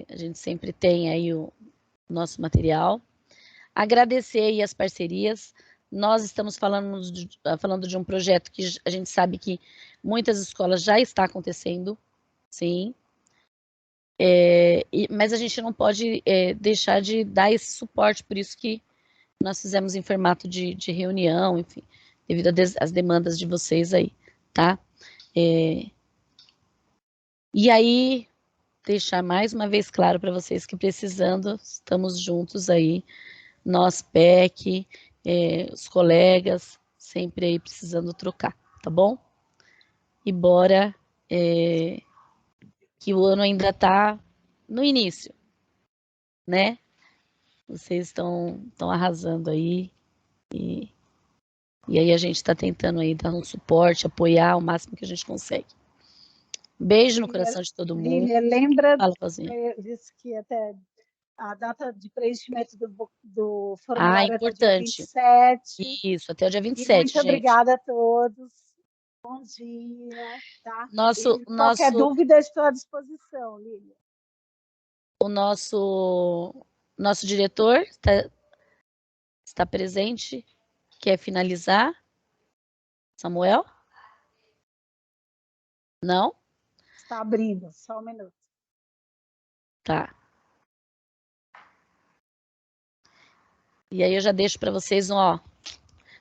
a gente sempre tem aí o nosso material. Agradecer aí as parcerias. Nós estamos falando de um projeto que a gente sabe que muitas escolas já está acontecendo, sim. Mas a gente não pode deixar de dar esse suporte, por isso que nós fizemos em formato de reunião, enfim, devido às demandas de vocês aí, tá? E aí, deixar mais uma vez claro para vocês que precisando, estamos juntos aí, nós, PEC, os colegas, sempre aí precisando trocar, tá bom? E bora, que o ano ainda está no início, né? Vocês estão arrasando aí, e aí a gente está tentando aí dar um suporte, apoiar o máximo que a gente consegue. Beijo no coração de todo mundo. Lília, lembra, Fala, Rosinha. disse que até a data de preenchimento do formulário é até o dia 27. Isso, até o dia 27, e muito gente. Obrigada a todos. Bom dia, tá? Qualquer dúvida, estou à disposição, Lília. O nosso diretor está presente. Quer finalizar? Samuel? Não? Está abrindo, só um minuto. Tá. E aí eu já deixo para vocês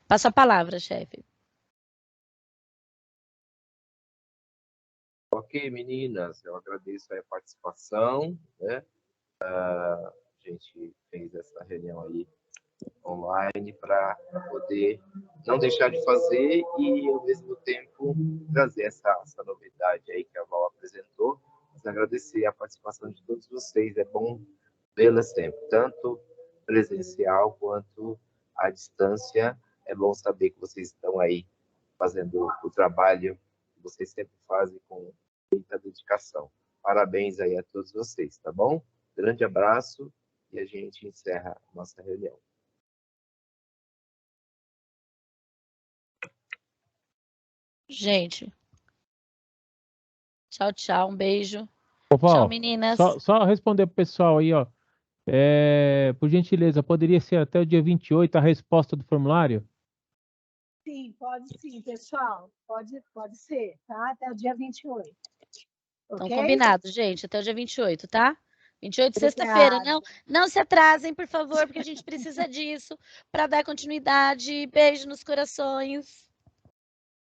passo a palavra, chefe. Ok, meninas, eu agradeço a participação, né? A gente fez essa reunião aí online para poder não deixar de fazer e, ao mesmo tempo, trazer essa novidade aí que a Val apresentou. Mas agradecer a participação de todos vocês, é bom vê-las sempre, tanto presencial quanto à distância. É bom saber que vocês estão aí fazendo o trabalho que vocês sempre fazem com muita dedicação. Parabéns aí a todos vocês, tá bom? Grande abraço e a gente encerra a nossa reunião. Gente. Tchau, tchau. Um beijo. Ô, Val, tchau, meninas. Só responder pro pessoal aí, ó. Por gentileza, poderia ser até o dia 28 a resposta do formulário? Sim, pode sim, pessoal. Pode ser, tá? Até o dia 28. Então, Okay? combinado, gente. Até o dia 28, tá? 28, sexta-feira. Não se atrasem, por favor, porque a gente precisa disso para dar continuidade. Beijo nos corações.